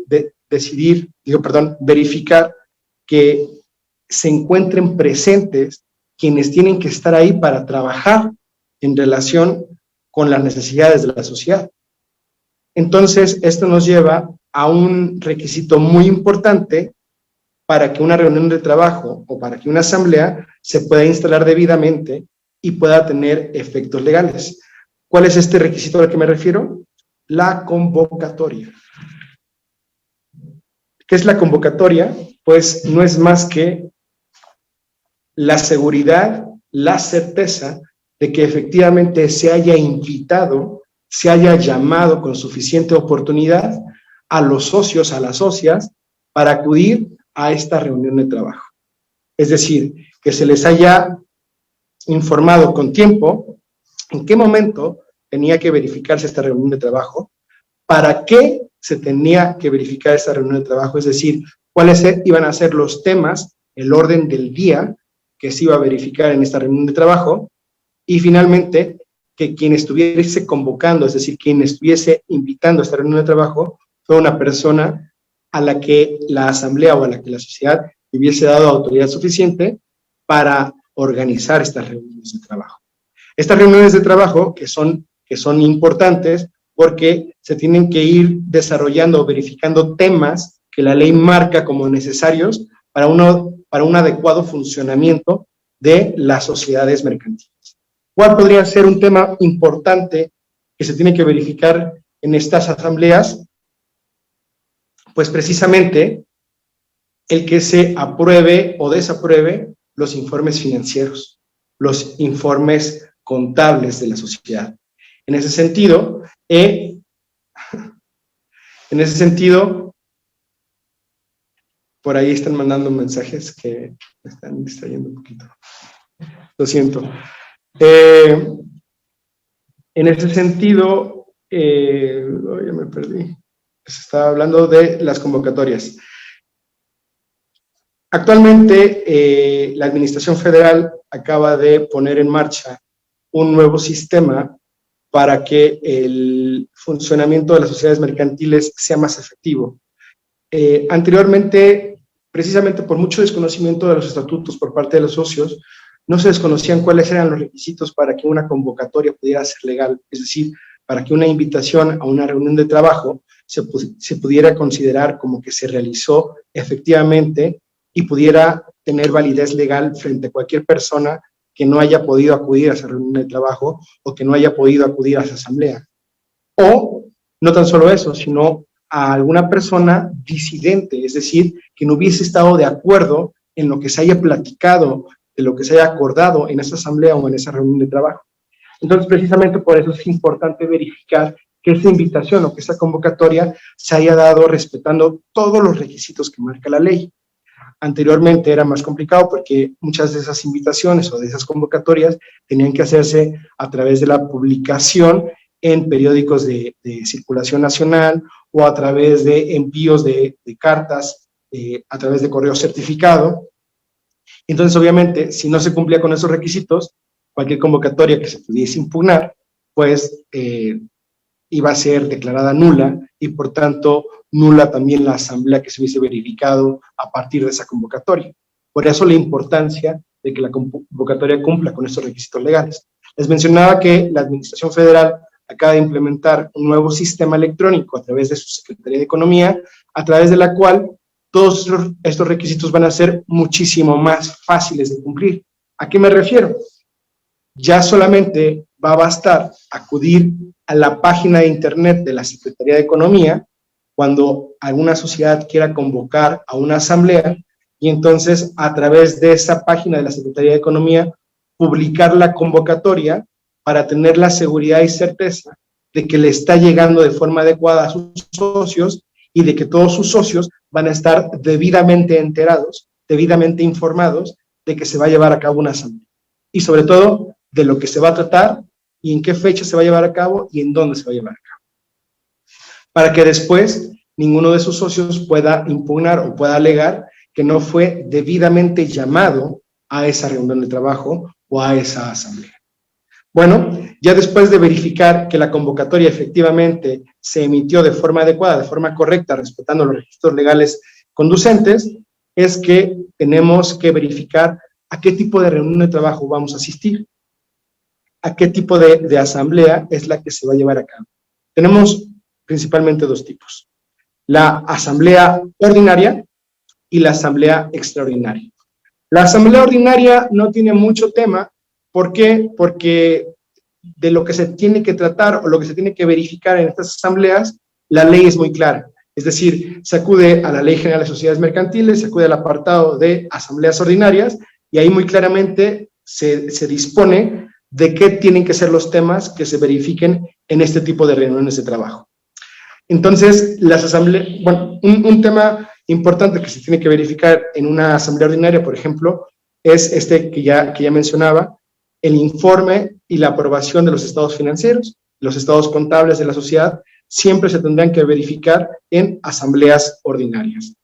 verificar que se encuentren presentes quienes tienen que estar ahí para trabajar en relación con las necesidades de la sociedad. Entonces, esto nos lleva a un requisito muy importante para que una reunión de trabajo o para que una asamblea se pueda instalar debidamente y pueda tener efectos legales. ¿Cuál es este requisito al que me refiero? La convocatoria. ¿Qué es la convocatoria? Pues no es más que la seguridad, la certeza de que efectivamente se haya invitado, se haya llamado con suficiente oportunidad a los socios, a las socias, para acudir a esta reunión de trabajo. Es decir, que se les haya informado con tiempo en qué momento tenía que verificarse esta reunión de trabajo, para qué se tenía que verificar esta reunión de trabajo, es decir, cuáles iban a ser los temas, el orden del día que se iba a verificar en esta reunión de trabajo, y finalmente, que quien estuviese convocando, es decir, quien estuviese invitando a esta reunión de trabajo, fue una persona a la que la asamblea o a la que la sociedad hubiese dado autoridad suficiente para organizar estas reuniones de trabajo. Estas reuniones de trabajo que son importantes porque se tienen que ir desarrollando o verificando temas que la ley marca como necesarios para un adecuado funcionamiento de las sociedades mercantiles. ¿Cuál podría ser un tema importante que se tiene que verificar en estas asambleas? Pues precisamente el que se apruebe o desapruebe los informes financieros, los informes contables de la sociedad. En ese sentido, por ahí están mandando mensajes que me están distrayendo un poquito. Lo siento. En ese sentido, ya me perdí. Se estaba hablando de las convocatorias. Actualmente, la Administración Federal acaba de poner en marcha un nuevo sistema para que el funcionamiento de las sociedades mercantiles sea más efectivo. Anteriormente, precisamente por mucho desconocimiento de los estatutos por parte de los socios, no se desconocían cuáles eran los requisitos para que una convocatoria pudiera ser legal, es decir, para que una invitación a una reunión de trabajo se pudiera considerar como que se realizó efectivamente y pudiera tener validez legal frente a cualquier persona que no haya podido acudir a esa reunión de trabajo o que no haya podido acudir a esa asamblea. O, no tan solo eso, sino a alguna persona disidente, es decir, que no hubiese estado de acuerdo en lo que se haya platicado, en lo que se haya acordado en esa asamblea o en esa reunión de trabajo. Entonces, precisamente por eso es importante verificar que esa invitación o que esa convocatoria se haya dado respetando todos los requisitos que marca la ley. Anteriormente era más complicado porque muchas de esas invitaciones o de esas convocatorias tenían que hacerse a través de la publicación en periódicos de circulación nacional o a través de envíos de cartas, a través de correo certificado. Entonces, obviamente, si no se cumplía con esos requisitos, cualquier convocatoria que se pudiese impugnar, pues iba a ser declarada nula y, por tanto, nula también la asamblea que se hubiese verificado a partir de esa convocatoria. Por eso la importancia de que la convocatoria cumpla con estos requisitos legales. Les mencionaba que la Administración Federal acaba de implementar un nuevo sistema electrónico a través de su Secretaría de Economía, a través de la cual todos estos requisitos van a ser muchísimo más fáciles de cumplir. ¿A qué me refiero? Ya solamente va a bastar acudir a la página de internet de la Secretaría de Economía cuando alguna sociedad quiera convocar a una asamblea y entonces a través de esa página de la Secretaría de Economía publicar la convocatoria para tener la seguridad y certeza de que le está llegando de forma adecuada a sus socios y de que todos sus socios van a estar debidamente enterados, debidamente informados de que se va a llevar a cabo una asamblea. Y sobre todo, de lo que se va a tratar y en qué fecha se va a llevar a cabo y en dónde se va a llevar a cabo. Para que después ninguno de sus socios pueda impugnar o pueda alegar que no fue debidamente llamado a esa reunión de trabajo o a esa asamblea. Bueno, ya después de verificar que la convocatoria efectivamente se emitió de forma adecuada, de forma correcta, respetando los requisitos legales conducentes, es que tenemos que verificar a qué tipo de reunión de trabajo vamos a asistir, a qué tipo de asamblea es la que se va a llevar a cabo. Tenemos principalmente dos tipos: la asamblea ordinaria y la asamblea extraordinaria. La asamblea ordinaria no tiene mucho tema. ¿Por qué? Porque de lo que se tiene que tratar o lo que se tiene que verificar en estas asambleas, la ley es muy clara. Es decir, se acude a la Ley General de Sociedades Mercantiles, se acude al apartado de asambleas ordinarias y ahí muy claramente se dispone de qué tienen que ser los temas que se verifiquen en este tipo de reuniones de trabajo. Entonces, las asambleas, bueno, un tema importante que se tiene que verificar en una asamblea ordinaria, por ejemplo, es este que ya mencionaba, el informe y la aprobación de los estados financieros, los estados contables de la sociedad, siempre se tendrán que verificar en asambleas ordinarias.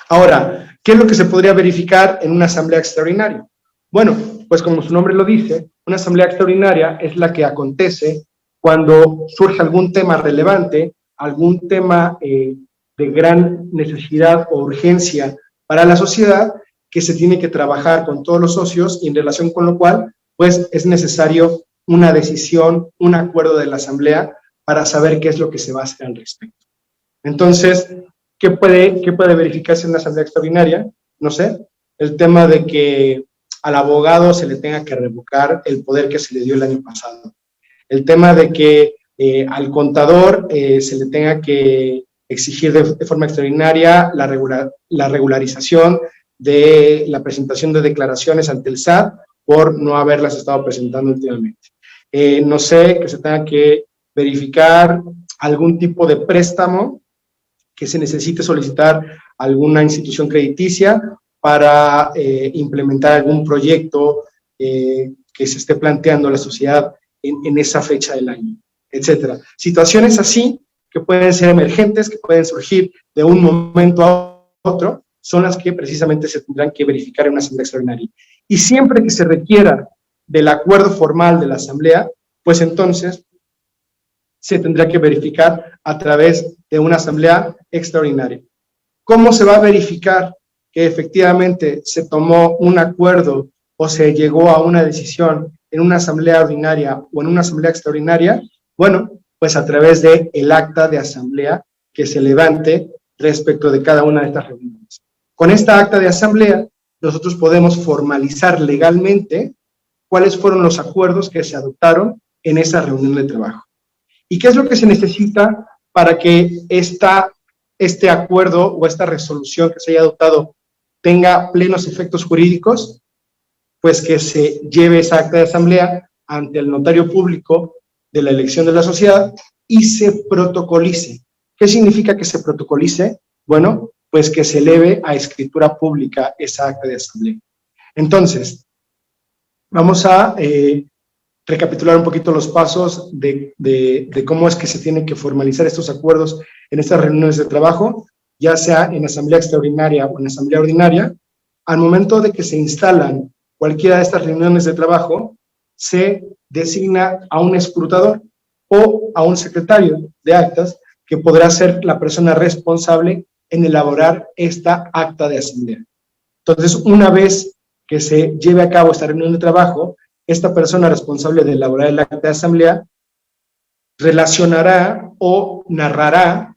Ahora, ¿qué es lo que se podría verificar en una asamblea extraordinaria? Bueno, pues como su nombre lo dice, una asamblea extraordinaria es la que acontece cuando surge algún tema relevante, algún tema de gran necesidad o urgencia para la sociedad, que se tiene que trabajar con todos los socios y en relación con lo cual, pues es necesario una decisión, un acuerdo de la asamblea para saber qué es lo que se va a hacer al respecto. Entonces, ¿qué puede verificarse en una asamblea extraordinaria? No sé, el tema de que al abogado se le tenga que revocar el poder que se le dio el año pasado. El tema de que al contador se le tenga que exigir de forma extraordinaria la regularización de la presentación de declaraciones ante el SAT por no haberlas estado presentando últimamente. No sé, que se tenga que verificar algún tipo de préstamo que se necesite solicitar a alguna institución crediticia para implementar algún proyecto que se esté planteando a la sociedad en esa fecha del año, etcétera. Situaciones así que pueden ser emergentes, que pueden surgir de un momento a otro, son las que precisamente se tendrán que verificar en una asamblea extraordinaria. Y siempre que se requiera del acuerdo formal de la asamblea, pues entonces se tendrá que verificar a través de una asamblea extraordinaria. ¿Cómo se va a verificar que efectivamente se tomó un acuerdo o se llegó a una decisión en una asamblea ordinaria o en una asamblea extraordinaria? Bueno, pues a través del acta de asamblea que se levante respecto de cada una de estas reuniones. Con esta acta de asamblea, nosotros podemos formalizar legalmente cuáles fueron los acuerdos que se adoptaron en esa reunión de trabajo. ¿Y qué es lo que se necesita para que este acuerdo o esta resolución que se haya adoptado tenga plenos efectos jurídicos? Pues que se lleve esa acta de asamblea ante el notario público de la elección de la sociedad y se protocolice. ¿Qué significa que se protocolice? Bueno, pues que se eleve a escritura pública esa acta de asamblea. Entonces, vamos a recapitular un poquito los pasos de cómo es que se tienen que formalizar estos acuerdos en estas reuniones de trabajo, ya sea en asamblea extraordinaria o en asamblea ordinaria. Al momento de que se instalan cualquiera de estas reuniones de trabajo, se designa a un escrutador o a un secretario de actas que podrá ser la persona responsable en elaborar esta acta de asamblea. Entonces, una vez que se lleve a cabo esta reunión de trabajo, esta persona responsable de elaborar el acta de asamblea relacionará o narrará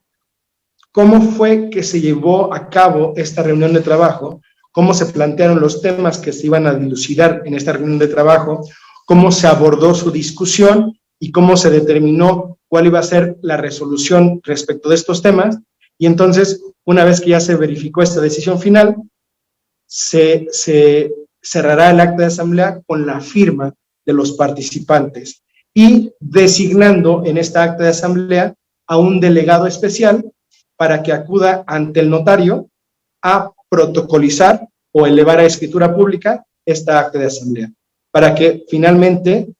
cómo fue que se llevó a cabo esta reunión de trabajo, cómo se plantearon los temas que se iban a dilucidar en esta reunión de trabajo, cómo se abordó su discusión y cómo se determinó cuál iba a ser la resolución respecto de estos temas. Y entonces, una vez que ya se verificó esta decisión final, se cerrará el acta de asamblea con la firma de los participantes y designando en esta acta de asamblea a un delegado especial para que acuda ante el notario a protocolizar o elevar a escritura pública esta acta de asamblea, para que finalmente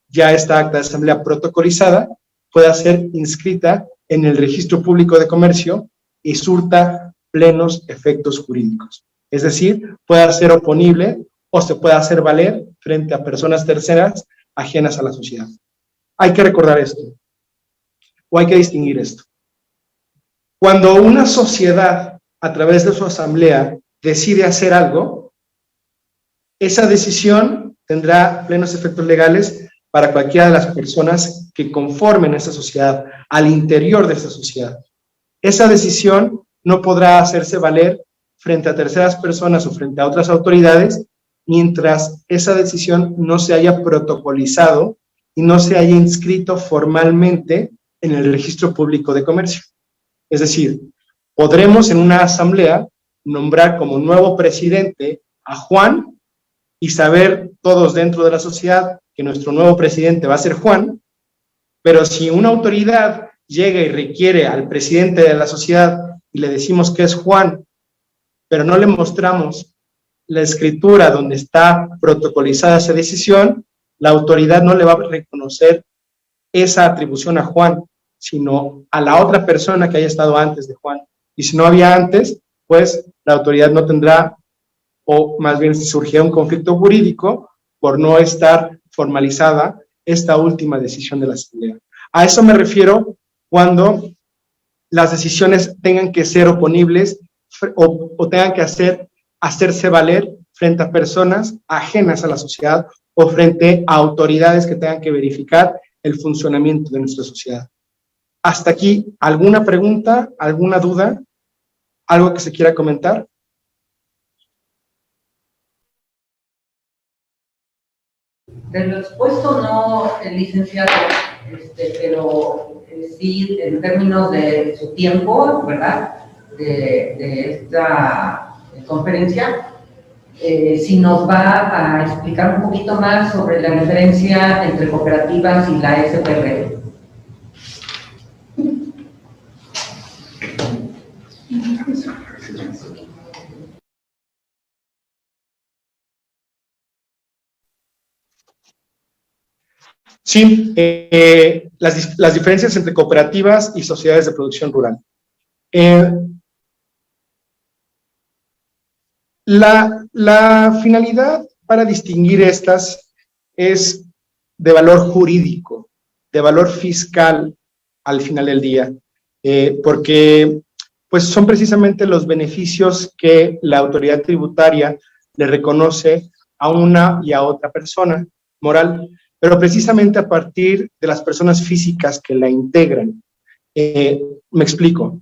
ya esta acta de asamblea protocolizada pueda ser inscrita en el Registro Público de Comercio y surta plenos efectos jurídicos. Es decir, pueda ser oponible o se pueda hacer valer frente a personas terceras ajenas a la sociedad. Hay que recordar esto, o hay que distinguir esto. Cuando una sociedad, a través de su asamblea, decide hacer algo, esa decisión tendrá plenos efectos legales para cualquiera de las personas que conformen esa sociedad, al interior de esa sociedad. Esa decisión no podrá hacerse valer frente a terceras personas o frente a otras autoridades mientras esa decisión no se haya protocolizado y no se haya inscrito formalmente en el Registro Público de Comercio. Es decir, podremos en una asamblea nombrar como nuevo presidente a Juan y saber todos dentro de la sociedad que nuestro nuevo presidente va a ser Juan, pero si una autoridad llega y requiere al presidente de la sociedad y le decimos que es Juan, pero no le mostramos la escritura donde está protocolizada esa decisión, la autoridad no le va a reconocer esa atribución a Juan, sino a la otra persona que haya estado antes de Juan. Y si no había antes, pues la autoridad no tendrá, o más bien surgirá un conflicto jurídico por no estar formalizada esta última decisión de la asamblea. A eso me refiero cuando las decisiones tengan que ser oponibles o tengan que hacerse valer frente a personas ajenas a la sociedad o frente a autoridades que tengan que verificar el funcionamiento de nuestra sociedad. Hasta aquí, ¿alguna pregunta, alguna duda, algo que se quiera comentar? Del expuesto no, licenciado, pero sí en términos de su tiempo, ¿verdad? De esta conferencia, si nos va a explicar un poquito más sobre la diferencia entre cooperativas y la SPR. Sí, las diferencias entre cooperativas y sociedades de producción rural. La finalidad para distinguir estas es de valor jurídico, de valor fiscal al final del día, porque pues son precisamente los beneficios que la autoridad tributaria le reconoce a una y a otra persona moral, pero precisamente a partir de las personas físicas que la integran. Me explico.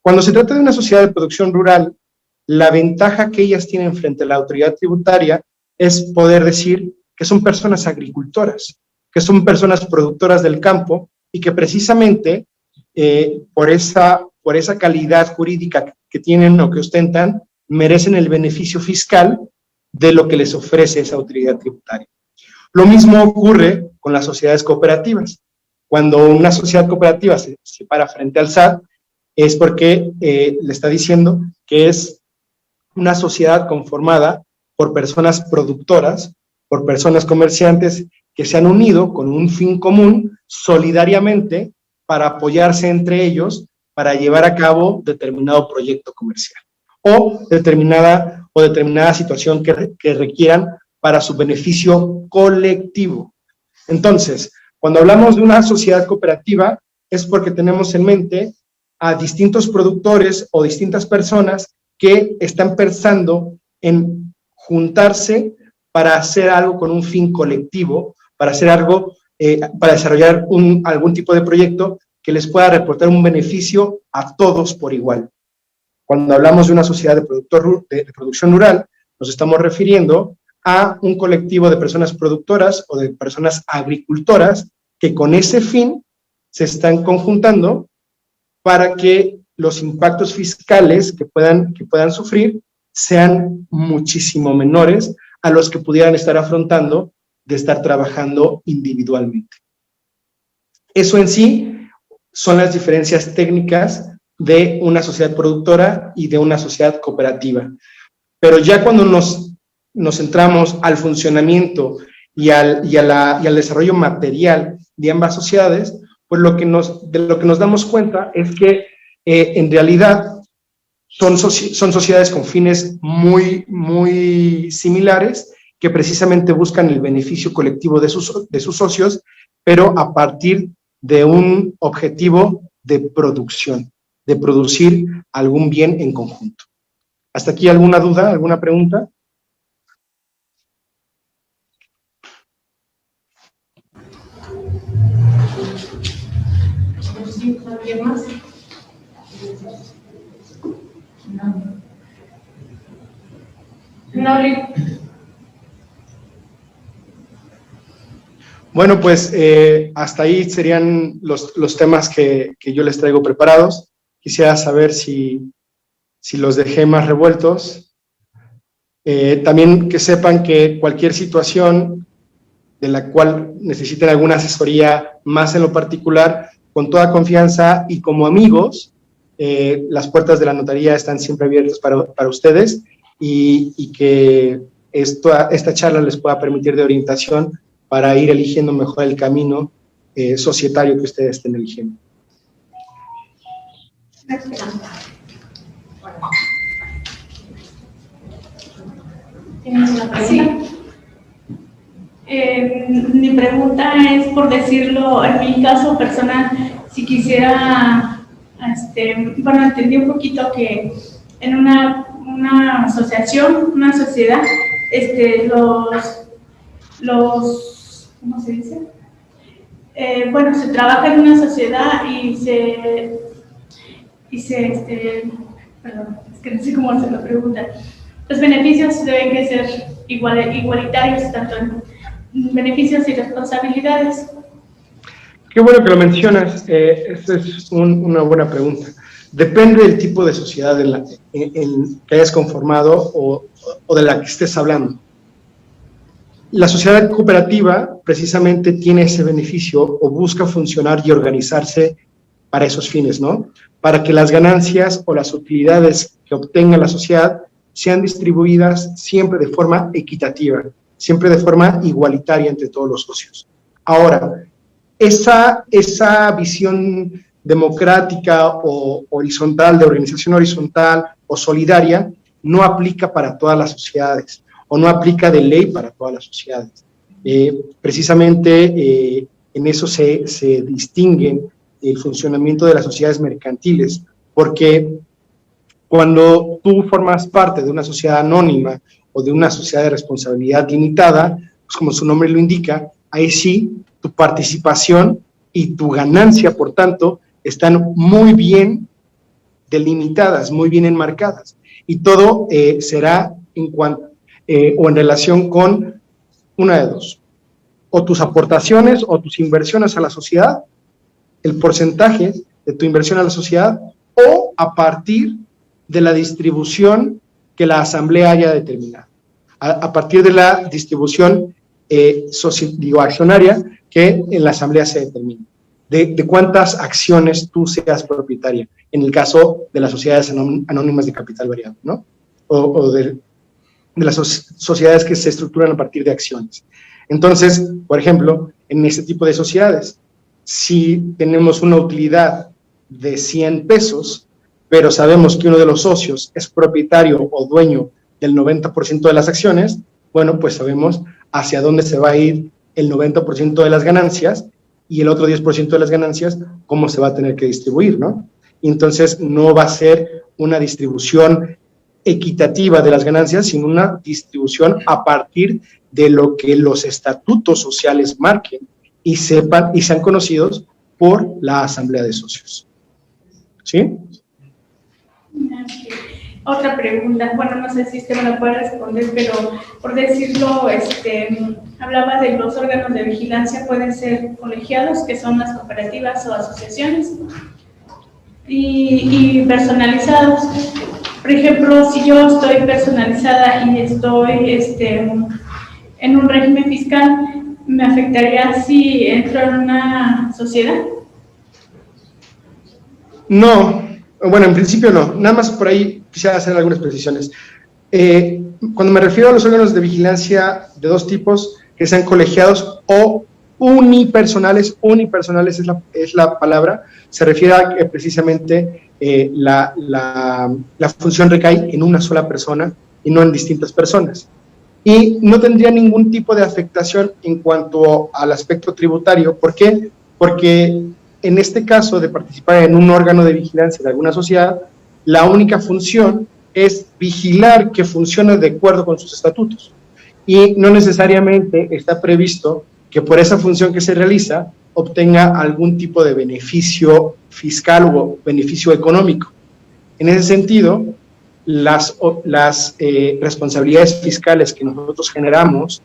Cuando se trata de una sociedad de producción rural, la ventaja que ellas tienen frente a la autoridad tributaria es poder decir que son personas agricultoras, que son personas productoras del campo y que precisamente por esa calidad jurídica que tienen o que ostentan, merecen el beneficio fiscal de lo que les ofrece esa autoridad tributaria. Lo mismo ocurre con las sociedades cooperativas. Cuando una sociedad cooperativa se para frente al SAT, es porque le está diciendo que es una sociedad conformada por personas productoras, por personas comerciantes que se han unido con un fin común, solidariamente, para apoyarse entre ellos, para llevar a cabo determinado proyecto comercial o determinada situación que requieran para su beneficio colectivo. Entonces, cuando hablamos de una sociedad cooperativa, es porque tenemos en mente a distintos productores o distintas personas que están pensando en juntarse para hacer algo con un fin colectivo, para hacer algo, para desarrollar algún tipo de proyecto que les pueda reportar un beneficio a todos por igual. Cuando hablamos de una sociedad de producción rural, nos estamos refiriendo a un colectivo de personas productoras o de personas agricultoras que con ese fin se están conjuntando para que los impactos fiscales que puedan sufrir sean muchísimo menores a los que pudieran estar afrontando de estar trabajando individualmente. Eso en sí son las diferencias técnicas de una sociedad productora y de una sociedad cooperativa. Pero ya cuando nos centramos al funcionamiento y al desarrollo material de ambas sociedades, pues de lo que nos damos cuenta es que en realidad son sociedades con fines muy, muy similares que precisamente buscan el beneficio colectivo de sus socios, pero a partir de un objetivo de producción, de producir algún bien en conjunto. ¿Hasta aquí alguna duda, alguna pregunta? ¿Alguien más? No, Bueno, pues hasta ahí serían los temas que yo les traigo preparados. Quisiera saber si los dejé más revueltos. También que sepan que cualquier situación de la cual necesiten alguna asesoría más en lo particular, con toda confianza y como amigos, las puertas de la notaría están siempre abiertas para ustedes y que esta charla les pueda permitir de orientación para ir eligiendo mejor el camino societario que ustedes estén eligiendo. ¿Tienes una pregunta? Sí. Mi pregunta es, por decirlo, en mi caso personal, si quisiera, bueno, entendí un poquito que en una asociación, una sociedad, ¿cómo se dice? Bueno, se trabaja en una sociedad y perdón, es que no sé cómo hacer la pregunta. Los beneficios deben que ser igualitarios tanto beneficios y responsabilidades. Qué bueno que lo mencionas, esa es una buena pregunta. Depende del tipo de sociedad en que hayas conformado o de la que estés hablando. La sociedad cooperativa precisamente tiene ese beneficio o busca funcionar y organizarse para esos fines, ¿no? Para que las ganancias o las utilidades que obtenga la sociedad sean distribuidas siempre de forma equitativa, siempre de forma igualitaria entre todos los socios. Ahora, esa visión democrática o horizontal, de organización horizontal o solidaria, no aplica para todas las sociedades, o no aplica de ley para todas las sociedades. Precisamente en eso se distinguen el funcionamiento de las sociedades mercantiles, porque cuando tú formas parte de una sociedad anónima o de una sociedad de responsabilidad limitada, pues como su nombre lo indica, ahí sí tu participación y tu ganancia, por tanto, están muy bien delimitadas, muy bien enmarcadas, y todo será en cuanto o en relación con una de dos: o tus aportaciones o tus inversiones a la sociedad, el porcentaje de tu inversión a la sociedad, o a partir de la distribución que la asamblea haya determinado, a partir de la distribución accionaria que en la asamblea se determina, de cuántas acciones tú seas propietaria, en el caso de las sociedades anónimas de capital variable, ¿no? O de las sociedades que se estructuran a partir de acciones. Entonces, por ejemplo, en este tipo de sociedades, si tenemos una utilidad de 100 pesos, pero sabemos que uno de los socios es propietario o dueño del 90% de las acciones, bueno, pues sabemos hacia dónde se va a ir el 90% de las ganancias, y el otro 10% de las ganancias, cómo se va a tener que distribuir, ¿no? Y entonces no va a ser una distribución equitativa de las ganancias, sino una distribución a partir de lo que los estatutos sociales marquen y sepan y sean conocidos por la asamblea de socios. ¿Sí? Otra pregunta, bueno, no sé si usted me la puede responder, pero por decirlo, hablaba de los órganos de vigilancia, pueden ser colegiados, que son las cooperativas o asociaciones, y personalizados. Por ejemplo, si yo estoy personalizada y estoy en un régimen fiscal, ¿me afectaría si entro en una sociedad? No, bueno, en principio no. Nada más por ahí quisiera hacer algunas precisiones. Cuando me refiero a los órganos de vigilancia de dos tipos, que sean colegiados o unipersonales es la palabra, se refiere a que precisamente la función recae en una sola persona y no en distintas personas. Y no tendría ningún tipo de afectación en cuanto al aspecto tributario. ¿Por qué? Porque en este caso de participar en un órgano de vigilancia de alguna sociedad, la única función es vigilar que funcione de acuerdo con sus estatutos. Y no necesariamente está previsto que por esa función que se realiza obtenga algún tipo de beneficio fiscal o beneficio económico. En ese sentido, las responsabilidades fiscales que nosotros generamos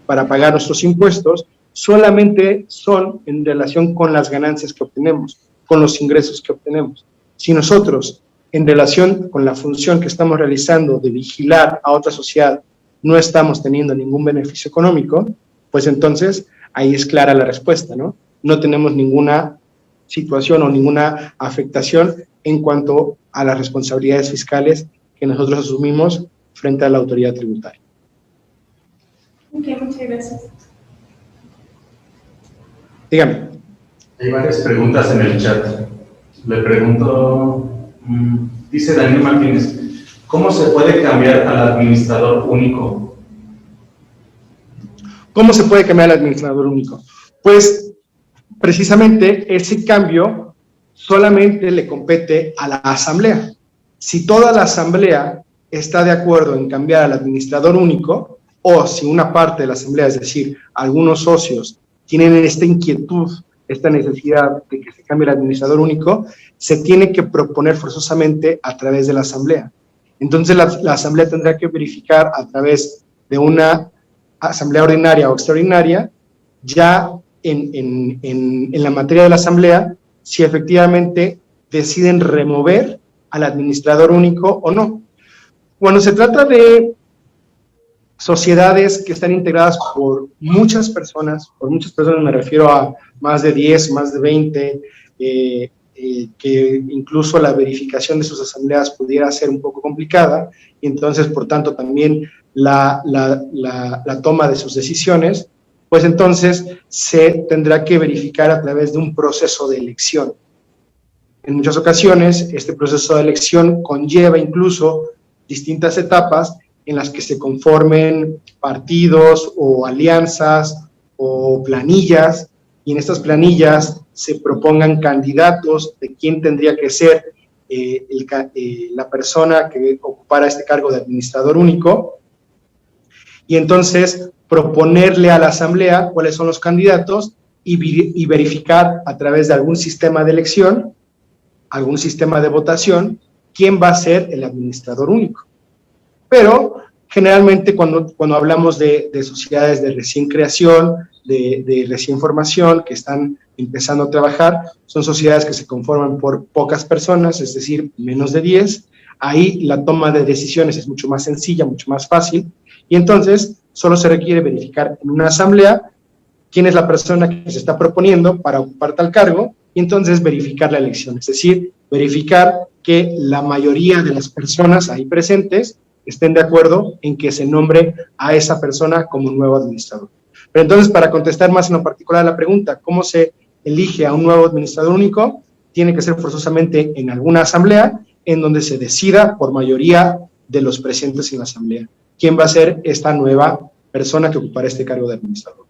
para pagar nuestros impuestos solamente son en relación con las ganancias que obtenemos, con los ingresos que obtenemos. Si nosotros, en relación con la función que estamos realizando de vigilar a otra sociedad, no estamos teniendo ningún beneficio económico, pues entonces ahí es clara la respuesta, ¿no? No tenemos ninguna situación o ninguna afectación en cuanto a las responsabilidades fiscales que nosotros asumimos frente a la autoridad tributaria. Ok, muchas gracias. Dígame. Hay varias preguntas en el chat. Le pregunto, dice Daniel Martínez, ¿cómo se puede cambiar al administrador único? ¿Cómo se puede cambiar al administrador único? Pues precisamente ese cambio solamente le compete a la asamblea. Si toda la asamblea está de acuerdo en cambiar al administrador único, o si una parte de la asamblea, es decir, algunos socios, tienen esta inquietud, esta necesidad de que se cambie el administrador único, se tiene que proponer forzosamente a través de la asamblea. Entonces la asamblea tendrá que verificar a través de una asamblea ordinaria o extraordinaria, ya en la materia de la asamblea, si efectivamente deciden remover al administrador único o no. Cuando se trata de sociedades que están integradas por muchas personas me refiero a más de 10, más de 20, que incluso la verificación de sus asambleas pudiera ser un poco complicada, y entonces, por tanto, también la toma de sus decisiones, pues entonces se tendrá que verificar a través de un proceso de elección. En muchas ocasiones, este proceso de elección conlleva incluso distintas etapas en las que se conformen partidos o alianzas o planillas, y en estas planillas se propongan candidatos de quién tendría que ser la persona que ocupara este cargo de administrador único, y entonces proponerle a la asamblea cuáles son los candidatos y verificar a través de algún sistema de elección, algún sistema de votación, quién va a ser el administrador único. Pero generalmente cuando hablamos de sociedades de recién creación, de recién formación, que están empezando a trabajar, son sociedades que se conforman por pocas personas, es decir, menos de 10. Ahí la toma de decisiones es mucho más sencilla, mucho más fácil, y entonces solo se requiere verificar en una asamblea quién es la persona que se está proponiendo para ocupar tal cargo, y entonces verificar la elección, es decir, verificar que la mayoría de las personas ahí presentes estén de acuerdo en que se nombre a esa persona como nuevo administrador. Pero entonces, para contestar más en lo particular a la pregunta, ¿cómo se elige a un nuevo administrador único? Tiene que ser forzosamente en alguna asamblea en donde se decida por mayoría de los presentes en la asamblea quién va a ser esta nueva persona que ocupará este cargo de administrador.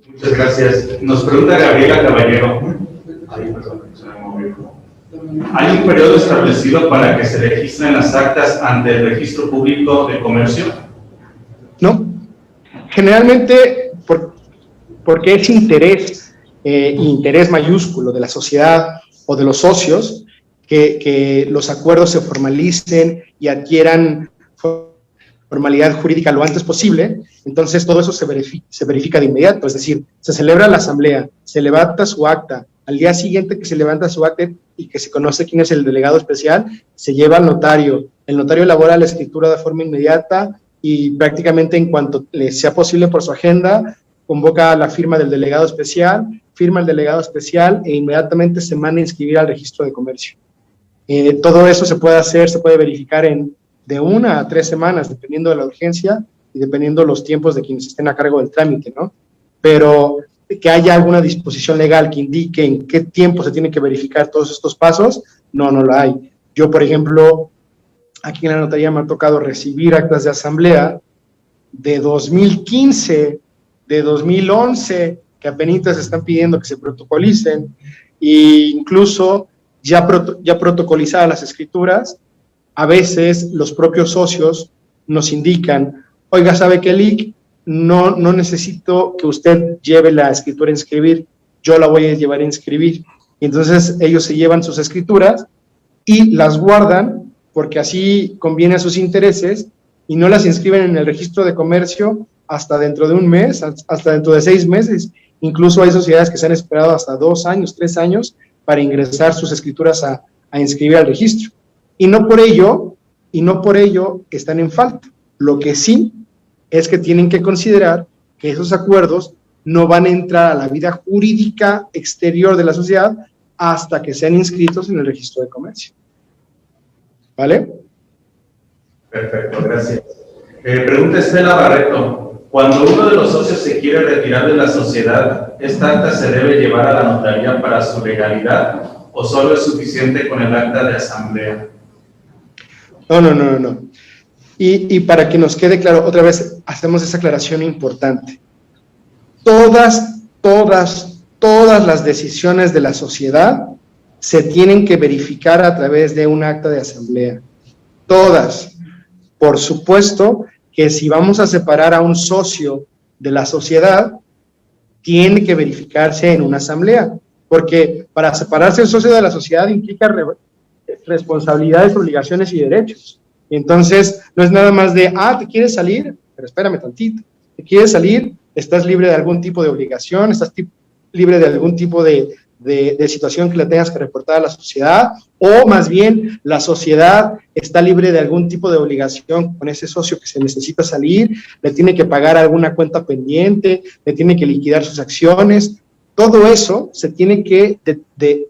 Muchas gracias. Nos pregunta Gabriela Caballero. Ay, perdón, se me movió. ¿Hay un periodo establecido para que se registren las actas ante el registro público de comercio? No. Generalmente, porque es interés mayúsculo de la sociedad o de los socios que los acuerdos se formalicen y adquieran formalidad jurídica lo antes posible, entonces todo eso se verifica de inmediato, es decir, se celebra la asamblea, se levanta su acta, al día siguiente que se levanta su acta y que se conoce quién es el delegado especial, se lleva al notario, el notario elabora la escritura de forma inmediata y prácticamente en cuanto le sea posible por su agenda, convoca la firma del delegado especial, firma el delegado especial e inmediatamente se manda a inscribir al registro de comercio. Todo eso se puede hacer, se puede verificar de 1 a 3 semanas, dependiendo de la urgencia y dependiendo los tiempos de quienes estén a cargo del trámite, ¿no? Pero que haya alguna disposición legal que indique en qué tiempo se tienen que verificar todos estos pasos, no lo hay. Yo, por ejemplo, aquí en la notaría me ha tocado recibir actas de asamblea de 2015, de 2011, que apenas están pidiendo que se protocolicen, e incluso ya protocolizadas las escrituras, a veces los propios socios nos indican, oiga, ¿sabe qué, Lic? No necesito que usted lleve la escritura a inscribir, yo la voy a llevar a inscribir. Y entonces ellos se llevan sus escrituras y las guardan porque así conviene a sus intereses y no las inscriben en el registro de comercio hasta dentro de un mes, hasta dentro de 6 meses. Incluso hay sociedades que se han esperado hasta 2 años, 3 años para ingresar sus escrituras a inscribir al registro. Y no por ello están en falta. Lo que sí es que tienen que considerar que esos acuerdos no van a entrar a la vida jurídica exterior de la sociedad hasta que sean inscritos en el registro de comercio. ¿Vale? Perfecto, gracias. Pregunta Estela Barreto. Cuando uno de los socios se quiere retirar de la sociedad, ¿esta acta se debe llevar a la notaría para su legalidad o solo es suficiente con el acta de asamblea? No. Y para que nos quede claro, otra vez hacemos esa aclaración importante. Todas las decisiones de la sociedad se tienen que verificar a través de un acta de asamblea. Todas. Por supuesto que si vamos a separar a un socio de la sociedad, tiene que verificarse en una asamblea, porque para separarse el socio de la sociedad implica responsabilidades, obligaciones y derechos. Entonces, no es nada más de, ¿te quieres salir? pero espérame tantito. ¿Te quieres salir? ¿Estás libre de algún tipo de obligación? ¿Estás libre de algún tipo de situación que le tengas que reportar a la sociedad? O más bien, la sociedad está libre de algún tipo de obligación con ese socio que se necesita salir, le tiene que pagar alguna cuenta pendiente, le tiene que liquidar sus acciones. Todo eso se tiene que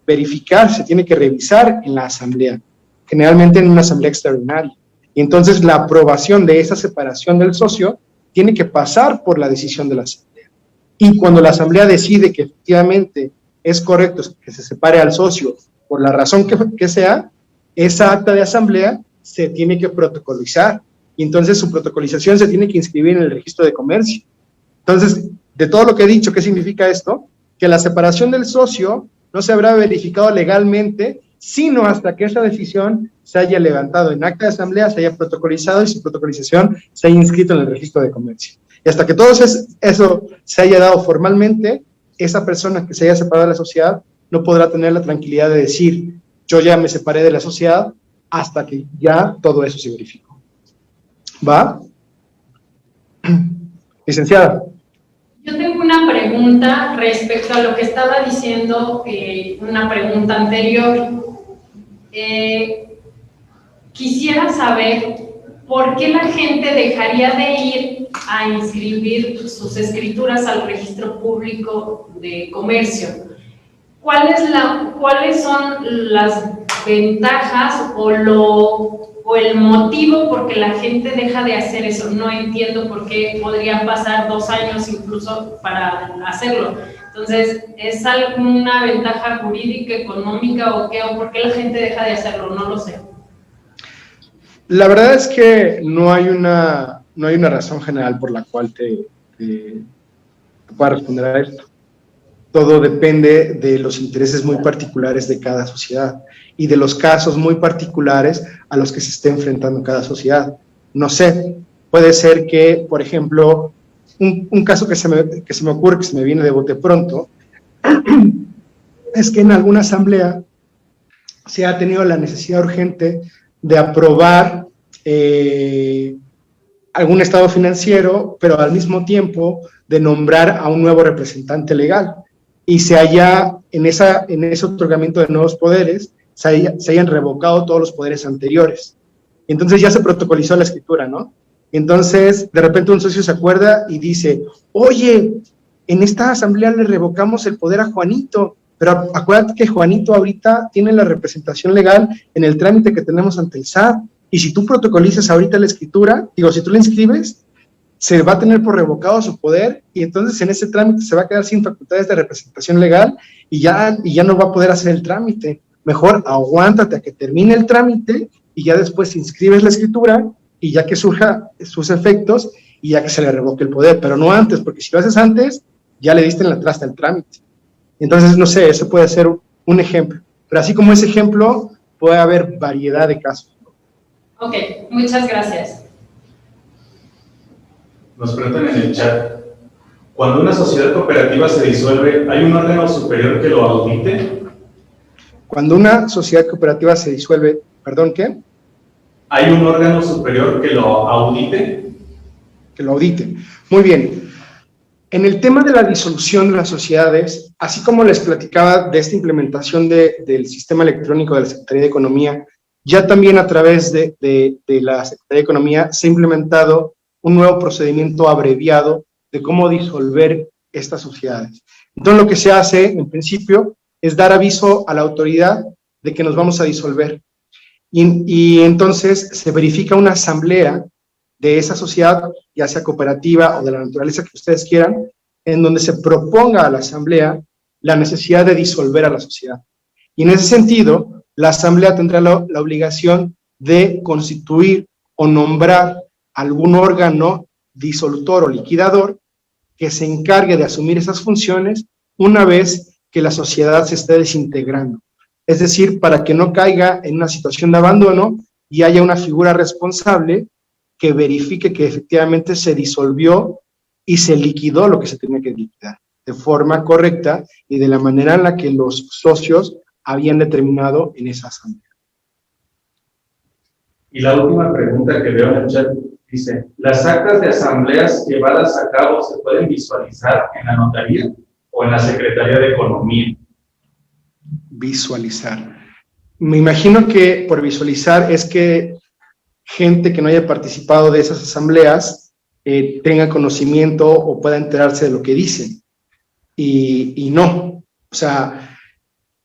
verificar, se tiene que revisar en la asamblea, generalmente en una asamblea extraordinaria. Y entonces la aprobación de esa separación del socio tiene que pasar por la decisión de la asamblea. Y cuando la asamblea decide que efectivamente es correcto que se separe al socio por la razón que sea, esa acta de asamblea se tiene que protocolizar. Y entonces su protocolización se tiene que inscribir en el registro de comercio. Entonces, de todo lo que he dicho, ¿qué significa esto? Que la separación del socio no se habrá verificado legalmente, sino hasta que esa decisión se haya levantado en acta de asamblea, se haya protocolizado y su protocolización se haya inscrito en el registro de comercio. Y hasta que todo eso se haya dado formalmente, esa persona que se haya separado de la sociedad no podrá tener la tranquilidad de decir, yo ya me separé de la sociedad, hasta que ya todo eso se verificó. ¿Va? Licenciada. Yo tengo una pregunta respecto a lo que estaba diciendo, una pregunta anterior. Quisiera saber por qué la gente dejaría de ir a inscribir sus escrituras al registro público de comercio. ¿Cuáles son las ventajas o el motivo por qué la gente deja de hacer eso? No entiendo por qué podrían pasar 2 años incluso para hacerlo. Entonces, ¿es alguna ventaja jurídica, económica o qué? ¿O por qué la gente deja de hacerlo? No lo sé. La verdad es que no hay una razón general por la cual te pueda responder a esto. Todo depende de los intereses muy particulares de cada sociedad y de los casos muy particulares a los que se esté enfrentando cada sociedad. No sé, puede ser que, por ejemplo, un caso que se me ocurre, que se me viene de bote pronto, es que en alguna asamblea se ha tenido la necesidad urgente de aprobar algún estado financiero, pero al mismo tiempo de nombrar a un nuevo representante legal. Y se haya, en ese otorgamiento de nuevos poderes, se hayan revocado todos los poderes anteriores. Y entonces ya se protocolizó la escritura, ¿no? Entonces, de repente un socio se acuerda y dice, oye, en esta asamblea le revocamos el poder a Juanito, pero acuérdate que Juanito ahorita tiene la representación legal en el trámite que tenemos ante el SAT, y si tú protocolizas ahorita la escritura, si tú la inscribes, se va a tener por revocado su poder, y entonces en ese trámite se va a quedar sin facultades de representación legal, y ya no va a poder hacer el trámite. Mejor aguántate a que termine el trámite, y ya después inscribes la escritura, y ya que surja sus efectos, y ya que se le revoque el poder, pero no antes, porque si lo haces antes, ya le diste en la trasta el trámite. Entonces, no sé, ese puede ser un ejemplo. Pero así como ese ejemplo, puede haber variedad de casos. Ok, muchas gracias. Nos preguntan en el chat, cuando una sociedad cooperativa se disuelve, ¿hay un órgano superior que lo audite? Cuando una sociedad cooperativa se disuelve, ¿perdón, qué? ¿Hay un órgano superior que lo audite? Que lo audite. Muy bien. En el tema de la disolución de las sociedades, así como les platicaba de esta implementación del sistema electrónico de la Secretaría de Economía, ya también a través de la Secretaría de Economía se ha implementado un nuevo procedimiento abreviado de cómo disolver estas sociedades. Entonces, lo que se hace, en principio, es dar aviso a la autoridad de que nos vamos a disolver. Y entonces se verifica una asamblea de esa sociedad, ya sea cooperativa o de la naturaleza que ustedes quieran, en donde se proponga a la asamblea la necesidad de disolver a la sociedad. Y en ese sentido, la asamblea tendrá la obligación de constituir o nombrar algún órgano disolutor o liquidador que se encargue de asumir esas funciones una vez que la sociedad se esté desintegrando. Es decir, para que no caiga en una situación de abandono y haya una figura responsable que verifique que efectivamente se disolvió y se liquidó lo que se tenía que liquidar de forma correcta y de la manera en la que los socios habían determinado en esa asamblea. Y la última pregunta que veo en el chat dice, ¿las actas de asambleas llevadas a cabo se pueden visualizar en la notaría o en la Secretaría de Economía? Visualizar. Me imagino que por visualizar es que gente que no haya participado de esas asambleas tenga conocimiento o pueda enterarse de lo que dicen. Y no. O sea,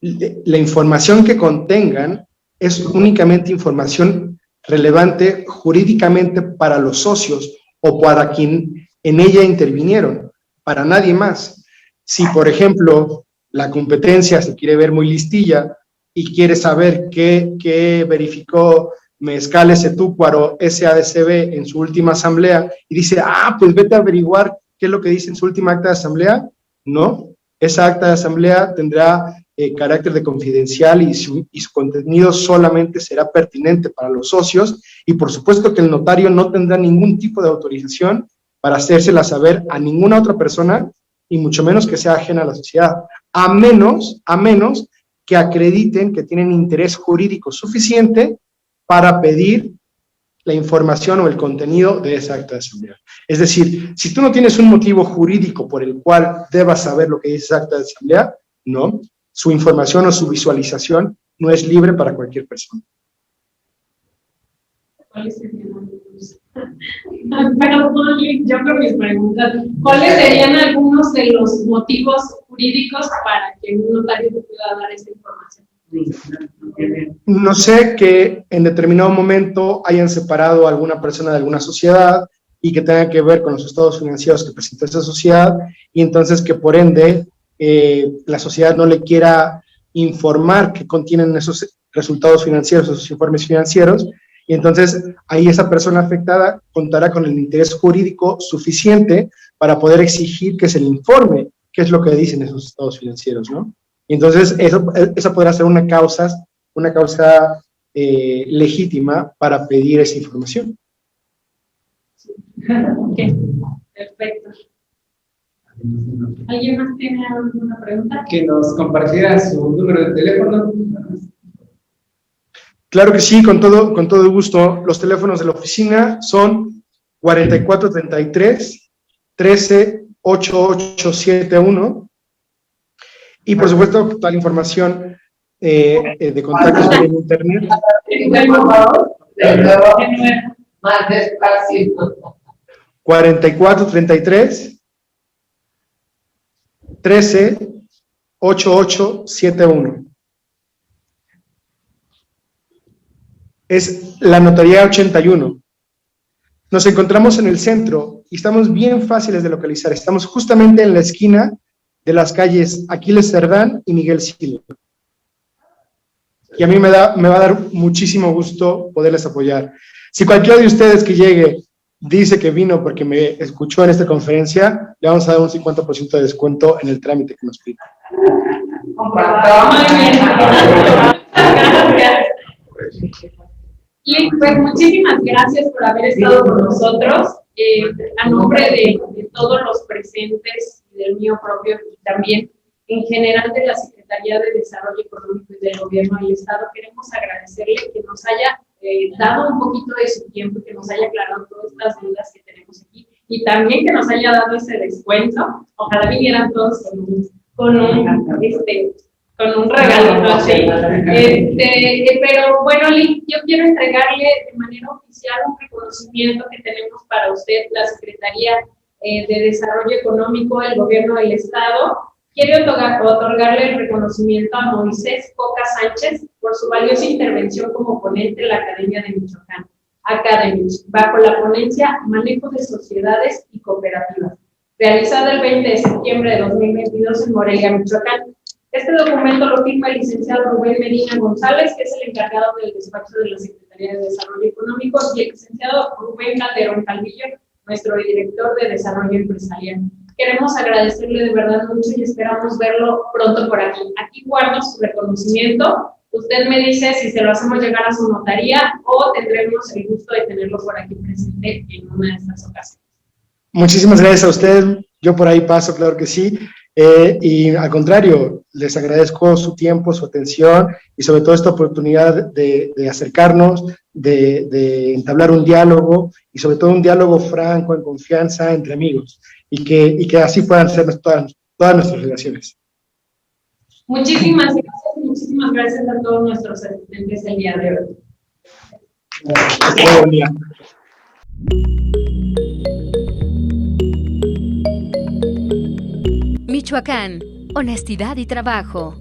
la información que contengan es únicamente información relevante jurídicamente para los socios o para quien en ella intervinieron, para nadie más. Si, por ejemplo, la competencia se quiere ver muy listilla y quiere saber qué verificó Mezcal Setúcuaro SADCB en su última asamblea y dice, pues vete a averiguar qué es lo que dice en su última acta de asamblea, no, esa acta de asamblea tendrá carácter de confidencial y su contenido solamente será pertinente para los socios y por supuesto que el notario no tendrá ningún tipo de autorización para hacérsela saber a ninguna otra persona y mucho menos que sea ajena a la sociedad, a menos que acrediten que tienen interés jurídico suficiente para pedir la información o el contenido de esa acta de asamblea. Es decir, si tú no tienes un motivo jurídico por el cual debas saber lo que dice esa acta de asamblea, no, su información o su visualización no es libre para cualquier persona. Pero yo creo mis preguntas, ¿cuáles serían algunos de los motivos jurídicos para que un notario te pueda dar esa información? No sé que en determinado momento hayan separado a alguna persona de alguna sociedad y que tenga que ver con los estados financieros que presenta esa sociedad y entonces que por ende la sociedad no le quiera informar que contienen esos resultados financieros, esos informes financieros, y entonces ahí esa persona afectada contará con el interés jurídico suficiente para poder exigir que se le informe qué es lo que dicen esos estados financieros, ¿no? Y entonces esa podrá ser una causa legítima para pedir esa información. Ok, perfecto. ¿Alguien más tiene alguna pregunta? Que nos compartiera su número de teléfono. Claro que sí, con todo gusto. Los teléfonos de la oficina son 4433 138871 y por supuesto toda la información de contactos en internet. Por favor, de nuevo, más despacio. 4433 138871. Es la Notaría 81. Nos encontramos en el centro y estamos bien fáciles de localizar. Estamos justamente en la esquina de las calles Aquiles Cerdán y Miguel Silva. Y a mí me va a dar muchísimo gusto poderles apoyar. Si cualquiera de ustedes que llegue dice que vino porque me escuchó en esta conferencia, le vamos a dar un 50% de descuento en el trámite que nos pide. Y pues muchísimas gracias por haber estado con nosotros. A nombre de todos los presentes y del mío propio y también en general de la Secretaría de Desarrollo Económico y del Gobierno del Estado, queremos agradecerle que nos haya dado un poquito de su tiempo y que nos haya aclarado todas estas dudas que tenemos aquí y también que nos haya dado ese descuento. Ojalá vinieran todos con un regalito así. Pero bueno, Liz, yo quiero entregarle de manera oficial un reconocimiento que tenemos para usted, la Secretaría de Desarrollo Económico del Gobierno del Estado. Quiero otorgarle el reconocimiento a Moisés Coca Sánchez por su valiosa intervención como ponente en la Academia de Michoacán, Academich, bajo la ponencia Manejo de Sociedades y Cooperativas, realizada el 20 de septiembre de 2022 en Morelia, Michoacán. Este documento lo firma el licenciado Rubén Medina González, que es el encargado del despacho de la Secretaría de Desarrollo Económico, y el licenciado Rubén Calderón Calvillo, nuestro director de Desarrollo Empresarial. Queremos agradecerle de verdad mucho y esperamos verlo pronto por aquí. Aquí guardo su reconocimiento. Usted me dice si se lo hacemos llegar a su notaría o tendremos el gusto de tenerlo por aquí presente en una de estas ocasiones. Muchísimas gracias a usted. Yo por ahí paso, claro que sí. Y al contrario, les agradezco su tiempo, su atención y sobre todo esta oportunidad de acercarnos, de entablar un diálogo y sobre todo un diálogo franco, en confianza, entre amigos y que así puedan ser todas nuestras relaciones. Muchísimas gracias a todos nuestros asistentes el día de hoy. Buen día. Michoacán, honestidad y trabajo.